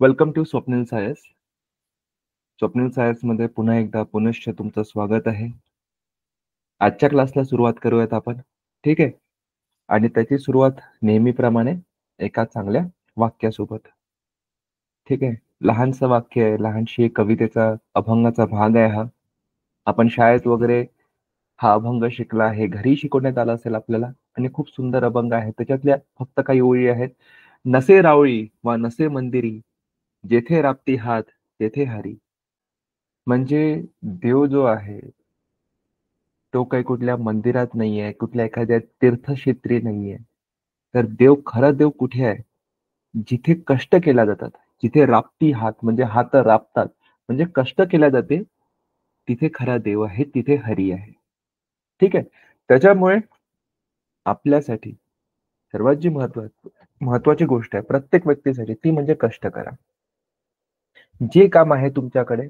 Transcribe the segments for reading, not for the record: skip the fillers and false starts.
Welcome to Swapnil सायस. स्वप्नील सायसमध्ये पुन्हा एकदा पुनश्च तुमचं स्वागत आहे. आजच्या क्लासला सुरुवात करूयात आपण. ठीक आहे. आणि त्याची सुरुवात नेहमीप्रमाणे एका चांगल्या वाक्यासोबत. ठीक आहे. लहानसं वाक्य आहे, लहानशी एक कवितेचा अभंगाचा भाग आहे हा. आपण शाळेत वगैरे हा अभंग शिकला आहे, घरी शिकवण्यात आला असेल आपल्याला. आणि खूप सुंदर अभंग आहे. त्याच्यातल्या फक्त काही ओळी आहेत. नसे रावळी वा नसे मंदिरी, जेथे राप्ती हात तेथे हरी. म्हणजे देव जो आहे तो काही कुठल्या मंदिरात नाहीये, कुठल्या एखाद्या तीर्थक्षेत्री नाहीये. तर देव, खरा देव कुठे आहे? जिथे कष्ट केल्या जातात, जिथे राप्ती हात म्हणजे हात राबतात, म्हणजे कष्ट केल्या जाते, तिथे खरा देव आहे, तिथे हरी आहे. ठीक आहे. त्याच्यामुळे आपल्यासाठी सर्वात जी महत्वाची गोष्ट आहे प्रत्येक व्यक्तीसाठी, ती म्हणजे कष्ट करा. जे काम आहे तुमच्याकडे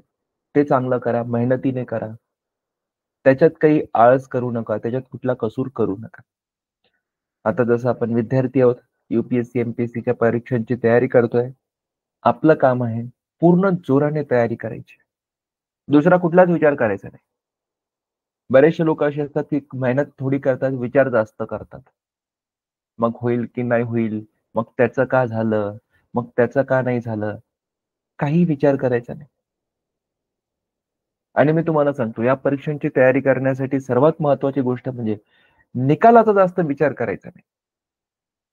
ते चांगलं करा, मेहनतीने करा. त्याच्यात काही आळस करू नका, त्याच्यात कुठला कसूर करू नका. आता जसं आपण विद्यार्थी आहोत, UPSC MPSCच्या परीक्षांची तयारी करतोय. आपलं काम आहे पूर्ण जोराने तयारी करायची, दुसरा कुठलाच विचार करायचा नाही. बरेचसे लोक असे असतात की मेहनत थोडी करतात, विचार जास्त करतात. मग होईल की नाही होईल, मग त्याचं का झालं, मग त्याचं का नाही झालं, काही विचार करायचा नाही. आणि मी तुम्हाला सांगतो, या परीक्षांची तयारी करण्यासाठी सर्वात महत्वाची गोष्ट म्हणजे निकालाचा जास्त विचार करायचा नाही.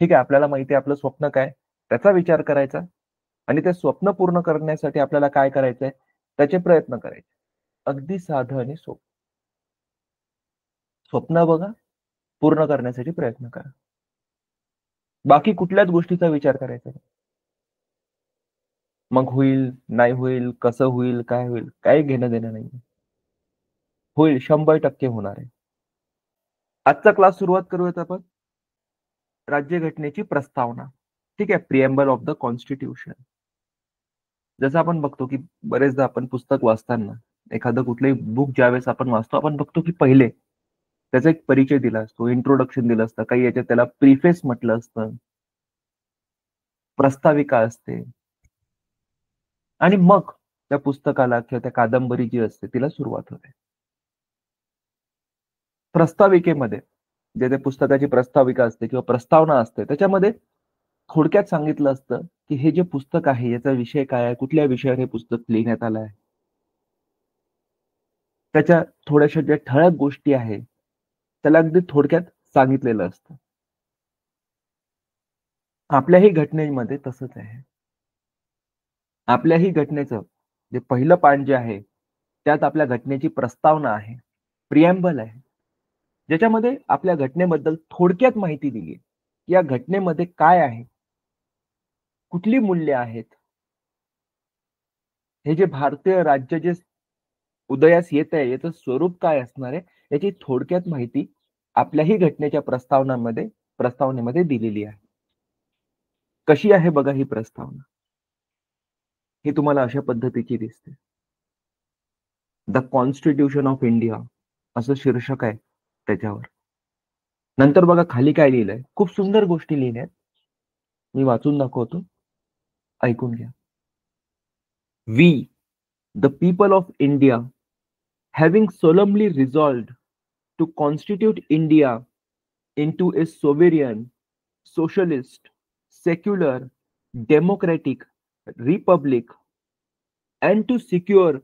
ठीक आहे, आपल्याला माहिती आहे आपलं स्वप्न काय, त्याचा विचार करायचा. आणि ते स्वप्न पूर्ण करण्यासाठी आपल्याला काय करायचंय, त्याचे प्रयत्न करायचे. अगदी साधं आणि सोपं. स्वप्न बघा, पूर्ण करण्यासाठी प्रयत्न करा. बाकी कुठल्याच गोष्टीचा विचार करायचा नाही. मग होईल नाही होईल, कसं होईल, काय होईल, काही घेणं देणं नाही. होईल, 100% होणार आहे. आजचा क्लास सुरुवात करूयात आपण राज्यघटनेची प्रस्तावना. ठीक आहे. Preamble of the constitution. जसं आपण बघतो की बरेचदा आपण पुस्तक वाचताना, एखादं कुठलंही बुक ज्यावेळेस आपण वाचतो, आपण बघतो की पहिले त्याचा एक परिचय दिला असतो, इंट्रोडक्शन दिलं असतं, काही याच्यात त्याला प्रिफेस म्हटलं असतं, प्रस्ताविका असते. आणि मग त्या पुस्तकाला किंवा त्या कादंबरी जी असते तिला सुरुवात होते. प्रस्ताविकेमध्ये जे ते पुस्तकाची प्रस्ताविका असते किंवा प्रस्तावना असते, त्याच्यामध्ये थोडक्यात सांगितलं असतं की हे जे पुस्तक आहे याचा विषय काय आहे, कुठल्या विषयावर हे पुस्तक लिहिण्यात आलं आहे. त्याच्या थोड्याशा ज्या ठळक गोष्टी आहेत त्याला अगदी थोडक्यात सांगितलेलं असतं. आपल्याही घटनेमध्ये तसंच आहे. आपल्याही घटनेचं जे पहिलं पान जे आहे त्यात आपल्या घटनेची प्रस्तावना आहे, प्रिएम्बल आहे, ज्याच्यामध्ये आपल्या घटनेबद्दल थोडक्यात माहिती दिली आहे. या घटनेमध्ये काय आहे, कुठली मूल्य आहेत, हे जे भारतीय राज्य जे उदयास येत आहे याचं स्वरूप काय असणार आहे, याची थोडक्यात माहिती आपल्याही घटनेच्या प्रस्तावनेमध्ये दिलेली आहे. कशी आहे बघा ही प्रस्तावना. ही तुम्हाला अशा पद्धतीची दिसते. द कॉन्स्टिट्यूशन ऑफ इंडिया असं शीर्षक आहे त्याच्यावर. नंतर बघा खाली काय लिहिलंय, खूप सुंदर गोष्टी लिहिल्यात, मी वाचून दाखवतो, ऐकून घ्या. We the people of India having solemnly resolved to constitute India into a sovereign, socialist, secular, democratic republic, and to secure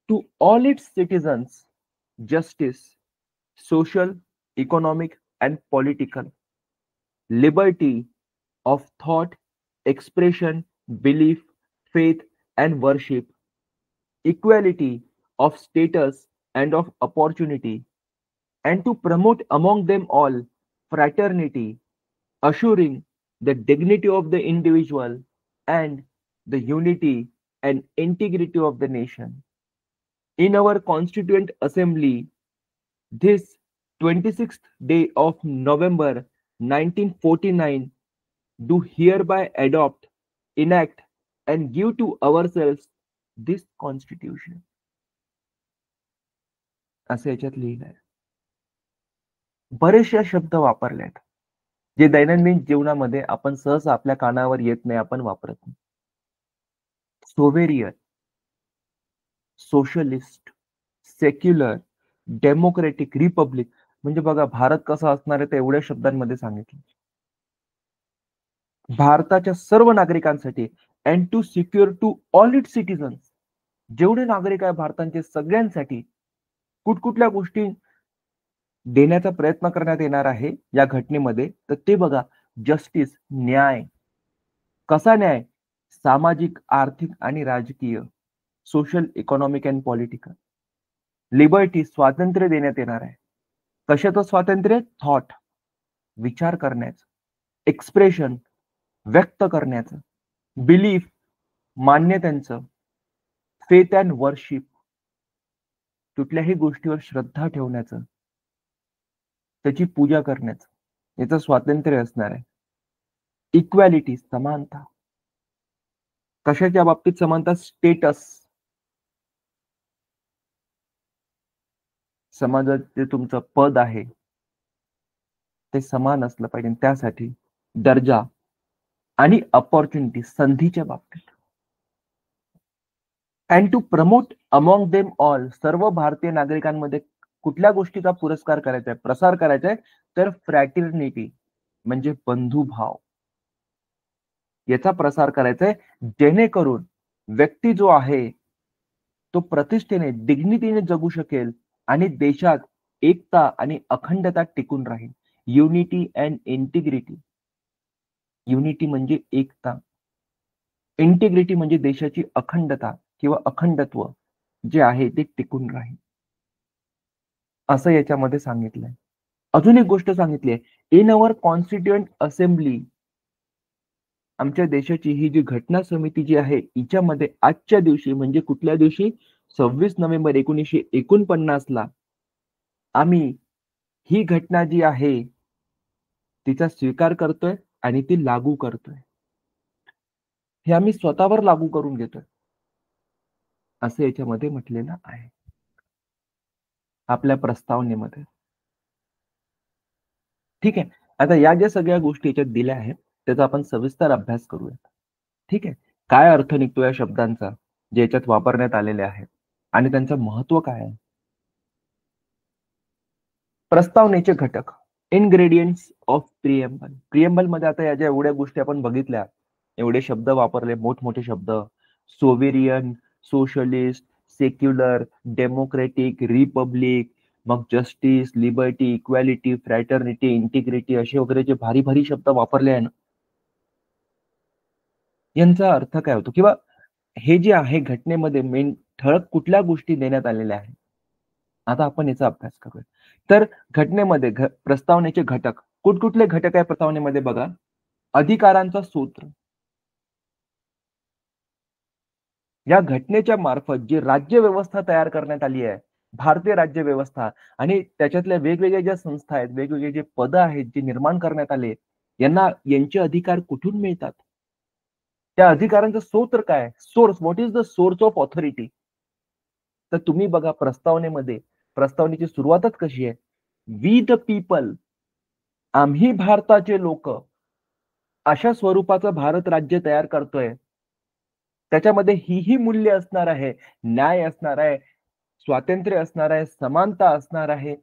to all its citizens justice, social, economic, and political liberty of thought, expression, belief, faith, and worship, equality of status and of opportunity, and to promote among them all fraternity, assuring the dignity of the individual and the unity and integrity of the nation. In our Constituent Assembly, this 26th day of November 1949, do hereby adopt, enact, and give to ourselves this Constitution. असं याच्यात लिहिलंय. बरेचसे शब्द वापरले आहेत जे दैनंदिन जीवनामध्ये आपण सहज आपल्या कानावर येत नाही, आपण वापरत नाही. सोव्हेरियन, सोशलिस्ट, सेक्युलर, डेमोक्रेटिक, रिपब्लिक. म्हणजे बघा भारत कसा असणार आहे ते एवढ्या शब्दांमध्ये सांगितलं. भारताच्या सर्व नागरिकांसाठी and to secure to all it citizens, जेवढे नागरिक आहे भारताचे सगळ्यांसाठी कुठकुठल्या गोष्टी देण्याचा प्रयत्न करण्यात येणार आहे या घटनेमध्ये, तर ते बघा. जस्टिस, न्याय. कसा न्याय? सामाजिक, आर्थिक आणि राजकीय, social, economic and political. Liberty, स्वातंत्र्य देण्यात येणार आहे. कशाचं स्वातंत्र्य? थॉट, विचार करण्याचं. एक्सप्रेशन, व्यक्त करण्याचं. बिलीफ, मान्यतांचं. फेथ अँड वर्शिप, कुठल्याही गोष्टीवर श्रद्धा ठेवण्याचं, त्याची पूजा करण्याचं याचं स्वातंत्र्य असणार आहे. इक्वॅलिटी, समानता. कशाच्या बाबतीत समानता? स्टेटस, समाजात जे तुमचं पद आहे ते समान असलं पाहिजे त्यासाठी. दर्जा आणि अपॉर्च्युनिटी, संधीच्या बाबतीत. And to promote among them all, सर्व भारतीय नागरिकांमध्ये कुठल्या गोष्टीचा पुरस्कार करायचा आहे, प्रसार करायचा आहे? तर फ्रॅटर्निटी म्हणजे बंधुभाव, याचा प्रसार करायचा आहे, जेणेकरून व्यक्ती जो आहे तो प्रतिष्ठेने, डिग्निटीने जगू शकेल आणि देशात एकता आणि अखंडता टिकून राहील. Unity and integrity. युनिटी म्हणजे एकता, इंटिग्रिटी म्हणजे देशाची अखंडता किंवा अखंडत्व जे आहे ते टिकून राहील, असं याच्यामध्ये सांगितलंय. अजून एक गोष्ट सांगितली आहे, इन अवर कॉन्स्टिट्युएंट असेंब्ली, आमच्या देशाची ही जी घटना समिती जी आहे हिच्यामध्ये आजच्या दिवशी म्हणजे कुठल्या दिवशी? 26 नोव्हेंबर 1949 ला आम्ही ही घटना जी आहे तिचा स्वीकार करतोय आणि ती लागू करतोय. हे आम्ही स्वतःवर लागू करून घेतोय असं याच्यामध्ये म्हटलेलं आहे आपल्या प्रस्तावनेमध्ये. ठीक आहे. आता या ज्या सगळ्या गोष्टी याच्यात दिल्या आहेत त्याचा आपण सविस्तर अभ्यास करूया. ठीक आहे. काय अर्थ निघतो या शब्दांचा जे याच्यात वापरण्यात आलेले आहेत आणि त्यांचं महत्व काय आहे? प्रस्तावनेचे घटक, इनग्रेडियंट्स ऑफ प्रिएम्बल. प्रिएम्बल मध्ये आता या ज्या एवढ्या गोष्टी आपण बघितल्या, एवढे शब्द वापरले, मोठमोठे शब्द, सोव्हेरियन, सोशलिस्ट, सेक्युलर, डेमोक्रेटिक, रिपब्लिक, मग justice, liberty, equality, fraternity, integrity, असे वगैरे जे भारी भारी शब्द वापरले आहे ना, यांचा अर्थ काय होतो किंवा हे जे आहे घटनेमध्ये मेन ठळक कुठल्या गोष्टी देण्यात आलेल्या आहेत, आता आपण याचा अभ्यास करूया. तर घटनेमध्ये प्रस्तावनेचे घटक, कुठकुठले घटक आहे प्रस्तावनेमध्ये बघा. अधिकारांचा सूत्र, या घटनेच्या मार्फत जी राज्य व्यवस्था तयार करण्यात आली आहे, भारतीय राज्य व्यवस्था, आणि त्याच्यातल्या वेगवेगळ्या ज्या संस्था आहेत, वेगवेगळे जे पद आहेत जे निर्माण करण्यात आले, यांना यांचे अधिकार कुठून मिळतात? त्या अधिकारांचं सूत्र काय? Source, what is the source of authority? तर तुम्ही बघा प्रस्तावनेमध्ये, प्रस्तावनेची सुरुवातच कशी आहे? वी द पीपल, आम्ही भारताचे लोक, अशा स्वरूपाचं भारत राज्य तयार करतोय. त्याच्यामध्ये ही मूल्य असणार आहे, न्याय असणार आहे, स्वातंत्र्य असणार आहे, समानता असणार आहे.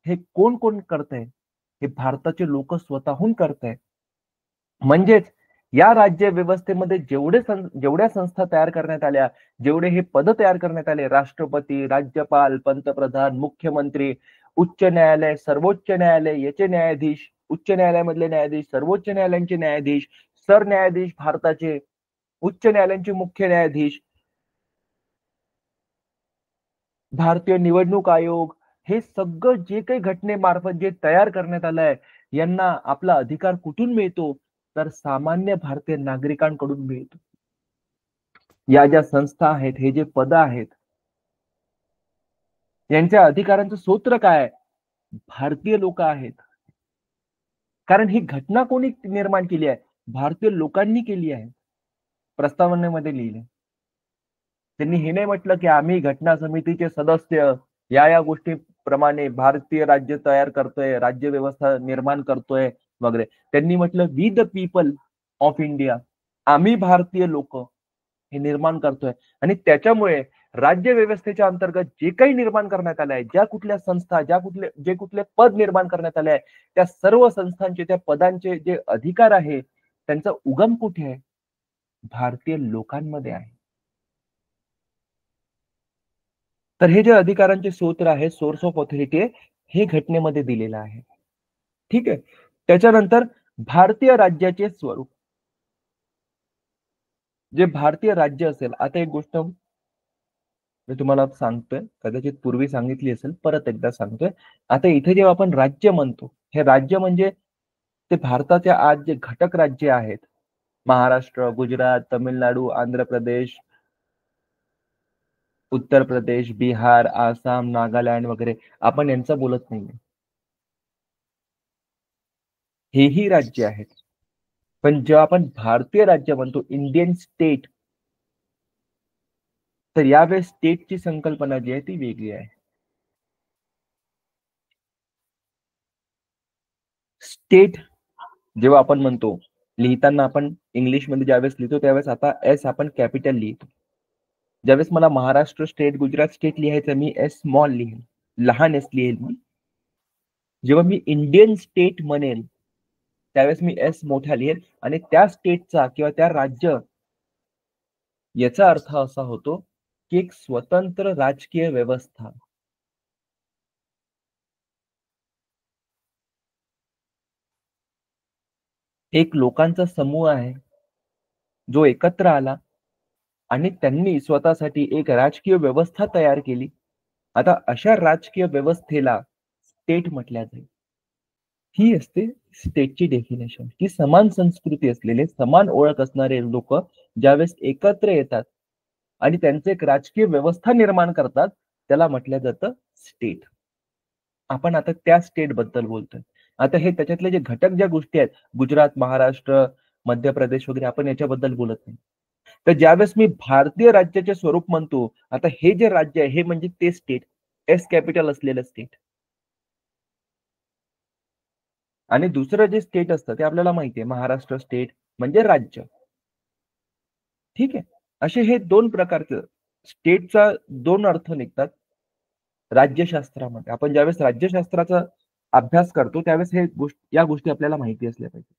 हे कोण कोण करतंय? हे भारताचे लोक स्वतःहून करतायत. म्हणजेच या राज्य व्यवस्थेमध्ये जेवढ्या संस्था तयार करण्यात आल्या, जेवढे हे पद तयार करण्यात आले, राष्ट्रपती, राज्यपाल, पंतप्रधान, मुख्यमंत्री, उच्च न्यायालय, सर्वोच्च न्यायालय, याचे न्यायाधीश, उच्च न्यायालयामधले न्यायाधीश, सर्वोच्च न्यायालयांचे न्यायाधीश, सरन्यायाधीश भारताचे, उच्च न्यायालयांचे मुख्य न्यायाधीश, भारतीय निवडणूक आयोग, हे सगळं जे काही घटनेमार्फत जे तयार करण्यात आलंय, यांना आपला अधिकार कुठून मिळतो? तर सामान्य भारतीय नागरिकांकडून मिळतो. या ज्या संस्था आहेत, हे जे पद आहेत, यांच्या अधिकारांचं सूत्र काय? भारतीय लोक आहेत. कारण ही घटना कोणी निर्माण केली आहे? भारतीय लोकांनी केली आहे. प्रस्तावनेमध्ये लिहिले. त्यांनी हे नाही म्हटलं की आम्ही घटना समितीचे सदस्य या गोष्टी प्रमाणे भारतीय राज्य तयार करतोय, राज्य व्यवस्था निर्माण करतोय वगैरे. त्यांनी म्हटलं we the people of India, आम्ही भारतीय लोक हे निर्माण करतोय आणि त्याच्यामुळे राज्य व्यवस्थेच्या अंतर्गत जे काही निर्माण करण्यात आलं आहे, ज्या कुठल्या संस्था, जे कुठले पद निर्माण करण्यात आले आहे, त्या सर्व संस्थांचे, त्या पदांचे जे अधिकार आहे, त्यांचा उगम कुठे आहे? भारतीय लोकांमध्ये आहे. तर हे जे अधिकारांचे सूत्र आहे, सोर्स ऑफ ऑथॉरिटी आहे, हे घटनेमध्ये दिलेलं आहे. ठीक आहे. त्याच्यानंतर भारतीय राज्याचे स्वरूप. जे भारतीय राज्य असेल, आता एक गोष्ट मी तुम्हाला सांगतोय, कदाचित पूर्वी सांगितली असेल, परत एकदा सांगतोय. आता इथे जेव्हा आपण राज्य म्हणतो, हे राज्य म्हणजे ते भारताच्या आज जे घटक राज्य आहेत, महाराष्ट्र, गुजरात, तमिळनाडू, आंध्र प्रदेश, उत्तर प्रदेश, बिहार, आसाम, नागालँड वगैरे, आपण यांचं बोलत नाहीये. हेही राज्य आहेत. पण जेव्हा आपण भारतीय राज्य म्हणतो, इंडियन स्टेट, तर यावेळेस स्टेटची संकल्पना जी आहे ती वेगळी आहे. स्टेट जेव्हा आपण म्हणतो, लिहिताना आपण इंग्लिशमध्ये ज्यावेळेस लिहितो त्यावेळेस आता एस आपण कॅपिटल लिहितो. ज्यावेळेस मला महाराष्ट्र स्टेट, गुजरात स्टेट लिहायचं, मी एस स्मॉल लिहेल, लहान एस लिहेल मी. जेव्हा मी इंडियन स्टेट म्हणेल त्यावेळेस मी एस मोठा लिहेल आणि त्या स्टेटचा किंवा त्या राज्य याचा अर्थ असा होतो की एक स्वतंत्र राजकीय व्यवस्था, एक लोकांचा समूह आहे जो एकत्र आला आणि त्यांनी स्वतःसाठी एक राजकीय व्यवस्था तयार केली. आता अशा राजकीय व्यवस्थेला स्टेट म्हटल्या जाईल. ही असते स्टेटची डेफिनेशन, की समान संस्कृती असलेले, समान ओळख असणारे लोक ज्यावेळेस एकत्र येतात आणि त्यांचे एक राजकीय व्यवस्था निर्माण करतात, त्याला म्हटलं जातं स्टेट. आपण आता त्या स्टेट बद्दल बोलतोय. आता हे त्याच्यातले जे घटक ज्या गोष्टी आहेत, गुजरात, महाराष्ट्र, मध्य प्रदेश वगैरे, आपण याच्याबद्दल बोलत नाही. तर ज्यावेळेस मी भारतीय राज्याचे स्वरूप म्हणतो, आता हे जे राज्य आहे हे म्हणजे ते स्टेट, एस कॅपिटल असलेलं स्टेट. आणि दुसरं जे स्टेट असतं ते आपल्याला माहिती आहे, महाराष्ट्र स्टेट म्हणजे राज्य. ठीक आहे. असे हे दोन प्रकारचे स्टेटचा दोन अर्थ निघतात राज्यशास्त्रामध्ये. आपण ज्यावेळेस राज्यशास्त्राचा अभ्यास करतो त्यावेळेस या गोष्टी आपल्याला माहिती असल्या पाहिजे.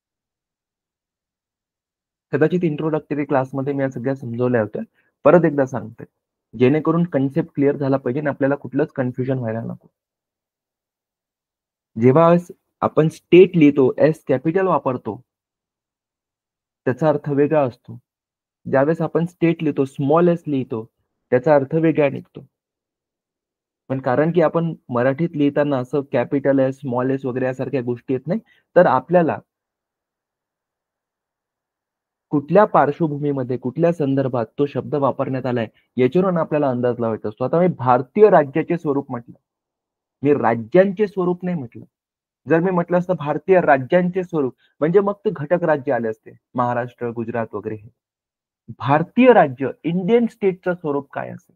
कदाचित इंट्रोडक्टरी क्लासमध्ये मी या सगळ्या समजवल्या होत्या, परत एकदा सांगते, जेणेकरून कन्सेप्ट क्लिअर झाला पाहिजे आणि आपल्याला कुठलंच कन्फ्युजन व्हायला नको. जेव्हा आपण स्टेट लिहितो, एस कॅपिटल वापरतो, त्याचा अर्थ वेगळा असतो. ज्यावेळेस आपण स्टेट लिहितो, स्मॉल एस लिहितो, त्याचा अर्थ वेगळा निघतो. पण कारण की आपण मराठीत लिहिताना असं कॅपिटल एस, स्मॉल एस वगैरे यासारख्या गोष्टी येत नाही, तर आपल्याला कुठल्या पार्श्वभूमीमध्ये, कुठल्या संदर्भात तो शब्द वापरण्यात आलाय याच्यावरून आपल्याला अंदाज लावायचा असतो. आता मी भारतीय राज्याचे स्वरूप म्हटलं, मी राज्यांचे स्वरूप नाही म्हटलं. जर मी म्हटलं असतं भारतीय राज्यांचे स्वरूप, म्हणजे मग ते घटक राज्य आले असते, महाराष्ट्र, गुजरात वगैरे. हे भारतीय राज्य, इंडियन स्टेटचं स्वरूप काय असेल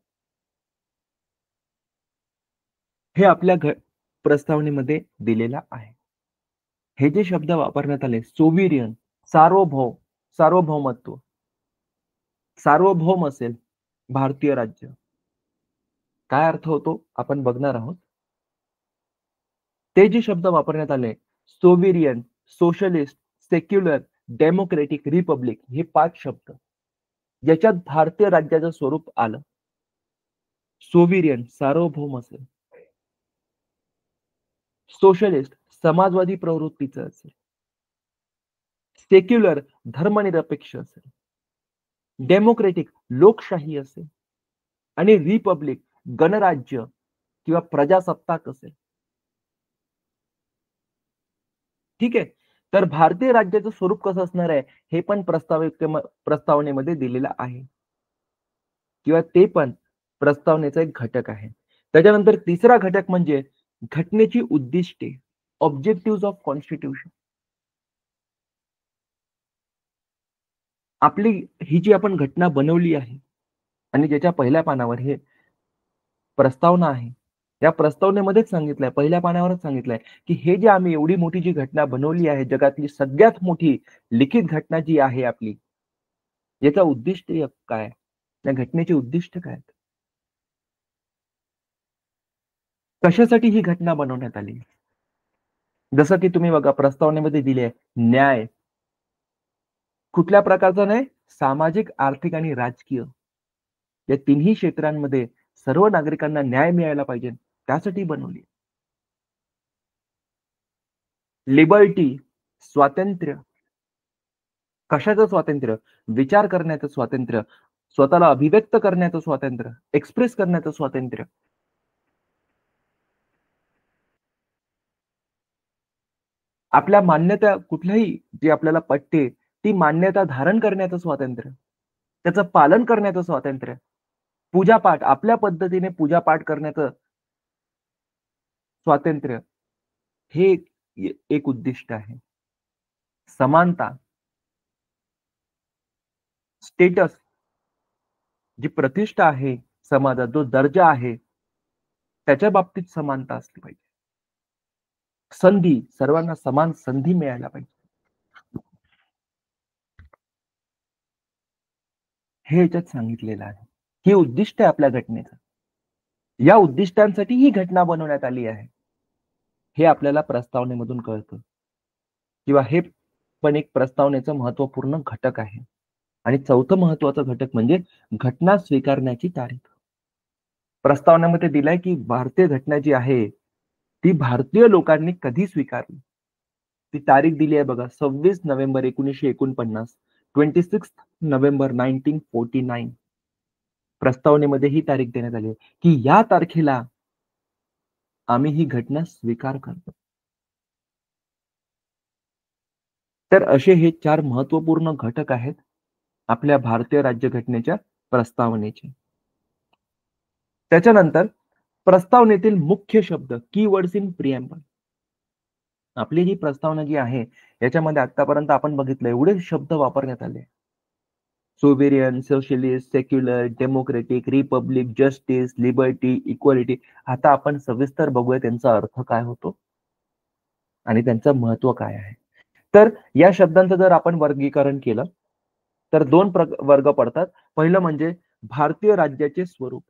हे आपल्या प्रस्तावनेमध्ये दिलेलं आहे. हे जे शब्द वापरण्यात आले, सोव्हिरियन, सार्वभौम, सार्वभौमत्व, सार्वभौम असेल भारतीय राज्य, काय अर्थ होतो आपण बघणार आहोत. ते जे शब्द वापरण्यात आले, सोव्हिरियन, सोशलिस्ट, सेक्युलर, डेमोक्रेटिक, रिपब्लिक, हे 5 शब्द ज्याच्यात भारतीय राज्याचं स्वरूप आलं. सोव्हिरियन सार्वभौम असेल, सोशलिस्ट समाजवादी प्रवृत्तीचं असेल, सेक्युलर धर्मनिरपेक्ष असेल, डेमोक्रेटिक लोकशाही असेल आणि रिपब्लिक गणराज्य किंवा प्रजासत्ताक असेल. ठीक आहे. तर भारतीय राज्याचं स्वरूप कसं असणार आहे हे पण प्रस्तावनेमध्ये दिलेलं आहे, किंवा ते पण प्रस्तावनेचा एक घटक आहे. त्याच्यानंतर तिसरा घटक म्हणजे घटनेची उद्दिष्टे, ऑब्जेक्टिव्ह ऑफ कॉन्स्टिट्यूशन. आपली ही जी आपण घटना बनवली आहे आणि ज्याच्या पहिल्या पानावर हे प्रस्तावना आहे, या प्रस्तावनेमध्येच सांगितलंय, पहिल्या पानावरच सांगितलंय की हे जे आम्ही एवढी मोठी जी घटना बनवली आहे, जगातली सगळ्यात मोठी लिखित घटना जी आहे आपली, याचा उद्दिष्ट काय. या घटनेचे उद्दिष्ट काय आहेत? कशासाठी ही घटना बनवण्यात आली? जसं की तुम्ही बघा प्रस्तावनेमध्ये दिले आहे, न्याय. कुठल्या प्रकारचा न्याय? सामाजिक, आर्थिक आणि राजकीय या तिन्ही क्षेत्रांमध्ये सर्व नागरिकांना न्याय मिळायला पाहिजे, त्यासाठी बनवली. लिबर्टी, स्वातंत्र्य. कशाचं स्वातंत्र्य? विचार करण्याचं स्वातंत्र्य, स्वतःला अभिव्यक्त करण्याचं स्वातंत्र्य, एक्सप्रेस करण्याचं स्वातंत्र्य. आपल्या मान्यता कुठल्याही जी आपल्याला पटते ती मान्यता धारण करण्याचं स्वातंत्र्य, त्याचं पालन करण्याचं स्वातंत्र्य, पूजापाठ आपल्या पद्धतीने पूजापाठ करण्याचं स्वातंत्र्य, हे एक उद्दिष्ट आहे. समानता, स्टेटस, जी प्रतिष्ठा आहे समाजात, जो दर्जा आहे, त्याच्या बाबतीत समानता असली पाहिजे. संधी, सर्वांना समान संधी मिळायला पाहिजे. हे याच्यात सांगितलेलं आहे. हे उद्दिष्ट आहे आपल्या घटनेचं. या उद्दिष्टांसाठी ही घटना बनवण्यात आली आहे. हे आपल्याला प्रस्तावनेमधून कळतं किंवा हे पण एक प्रस्तावनेचं महत्वपूर्ण घटक आहे. आणि चौथं महत्वाचं घटक म्हणजे घटना स्वीकारण्याची तारीख. प्रस्तावनेमध्ये दिलाय की भारतीय घटना जी आहे ती भारतीय लोकांनी कधी स्वीकारली. ती तारीख दिली आहे बघा, 26 नोव्हेंबर 1949, 26 नोव्हेंबर 1949. प्रस्तावनेमध्ये ही तारीख देण्यात आली आहे की या तारखेला आम्ही ही घटना स्वीकार करतो. तर असे हे 4 महत्वपूर्ण घटक आहेत आपल्या भारतीय राज्यघटनेच्या प्रस्तावनेचे. त्याच्यानंतर प्रस्तावनेतील मुख्य शब्द, कीवर्ड्स इन प्रिएम्बल. आपली जी प्रस्तावना जी आहे याच्यामध्ये आतापर्यंत आपण बघितलं एवढे शब्द वापरण्यात आले. Sovereign, socialist, secular, democratic, republic, justice, liberty, equality. आता आपण सविस्तर बघूया त्यांचा अर्थ काय होतो आणि त्यांचं महत्व काय आहे. तर या शब्दांचं जर आपण वर्गीकरण केलं तर दोन वर्ग पडतात. पहिलं म्हणजे भारतीय राज्याचे स्वरूप.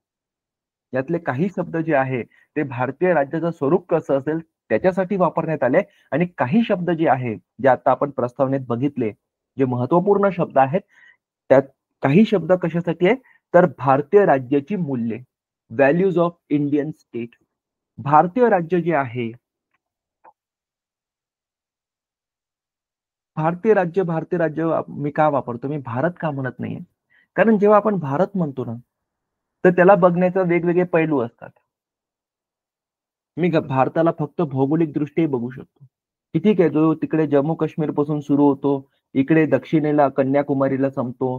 यातले काही शब्द जे आहे ते भारतीय राज्याचं स्वरूप कसं असेल त्याच्यासाठी वापरण्यात आले आणि काही शब्द जे आहे जे आता आपण प्रस्तावनेत बघितले जे महत्वपूर्ण शब्द आहेत त्यात काही शब्द कशासाठी आहे तर भारतीय राज्याची मूल्ये, व्हॅल्यूज ऑफ इंडियन स्टेट. भारतीय राज्य जे आहे, भारतीय राज्य मी का वापरतो, मी भारत का म्हणत नाहीये, कारण जेव्हा आपण भारत म्हणतो ना तर त्याला बघण्याचे वेगवेगळे पैलू असतात. मी भारताला फक्त भौगोलिक दृष्टीने बघू शकतो की ठीक आहे, जो तिकडे जम्मू काश्मीर पासून सुरू होतो, इकडे दक्षिणेला कन्याकुमारीला संपतो,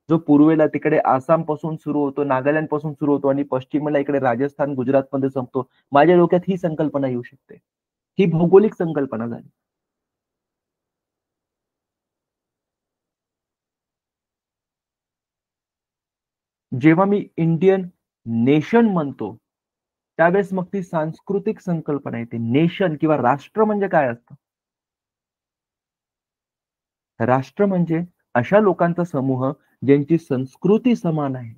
जो पूर्वेला तिकडे आसाम पासून सुरू होतो, नागालँड पासून सुरू होतो आणि पश्चिमेला इकडे राजस्थान गुजरात मध्ये संपतो. माझ्या डोक्यात ही संकल्पना येऊ शकते. ही भौगोलिक संकल्पना झाली. जेव्हा मी इंडियन नेशन म्हणतो त्यावेळेस मग ती सांस्कृतिक संकल्पना येते. नेशन किंवा राष्ट्र म्हणजे काय असतं? राष्ट्र म्हणजे अशा लोकांचा समूह ज्यांची संस्कृती समान आहे.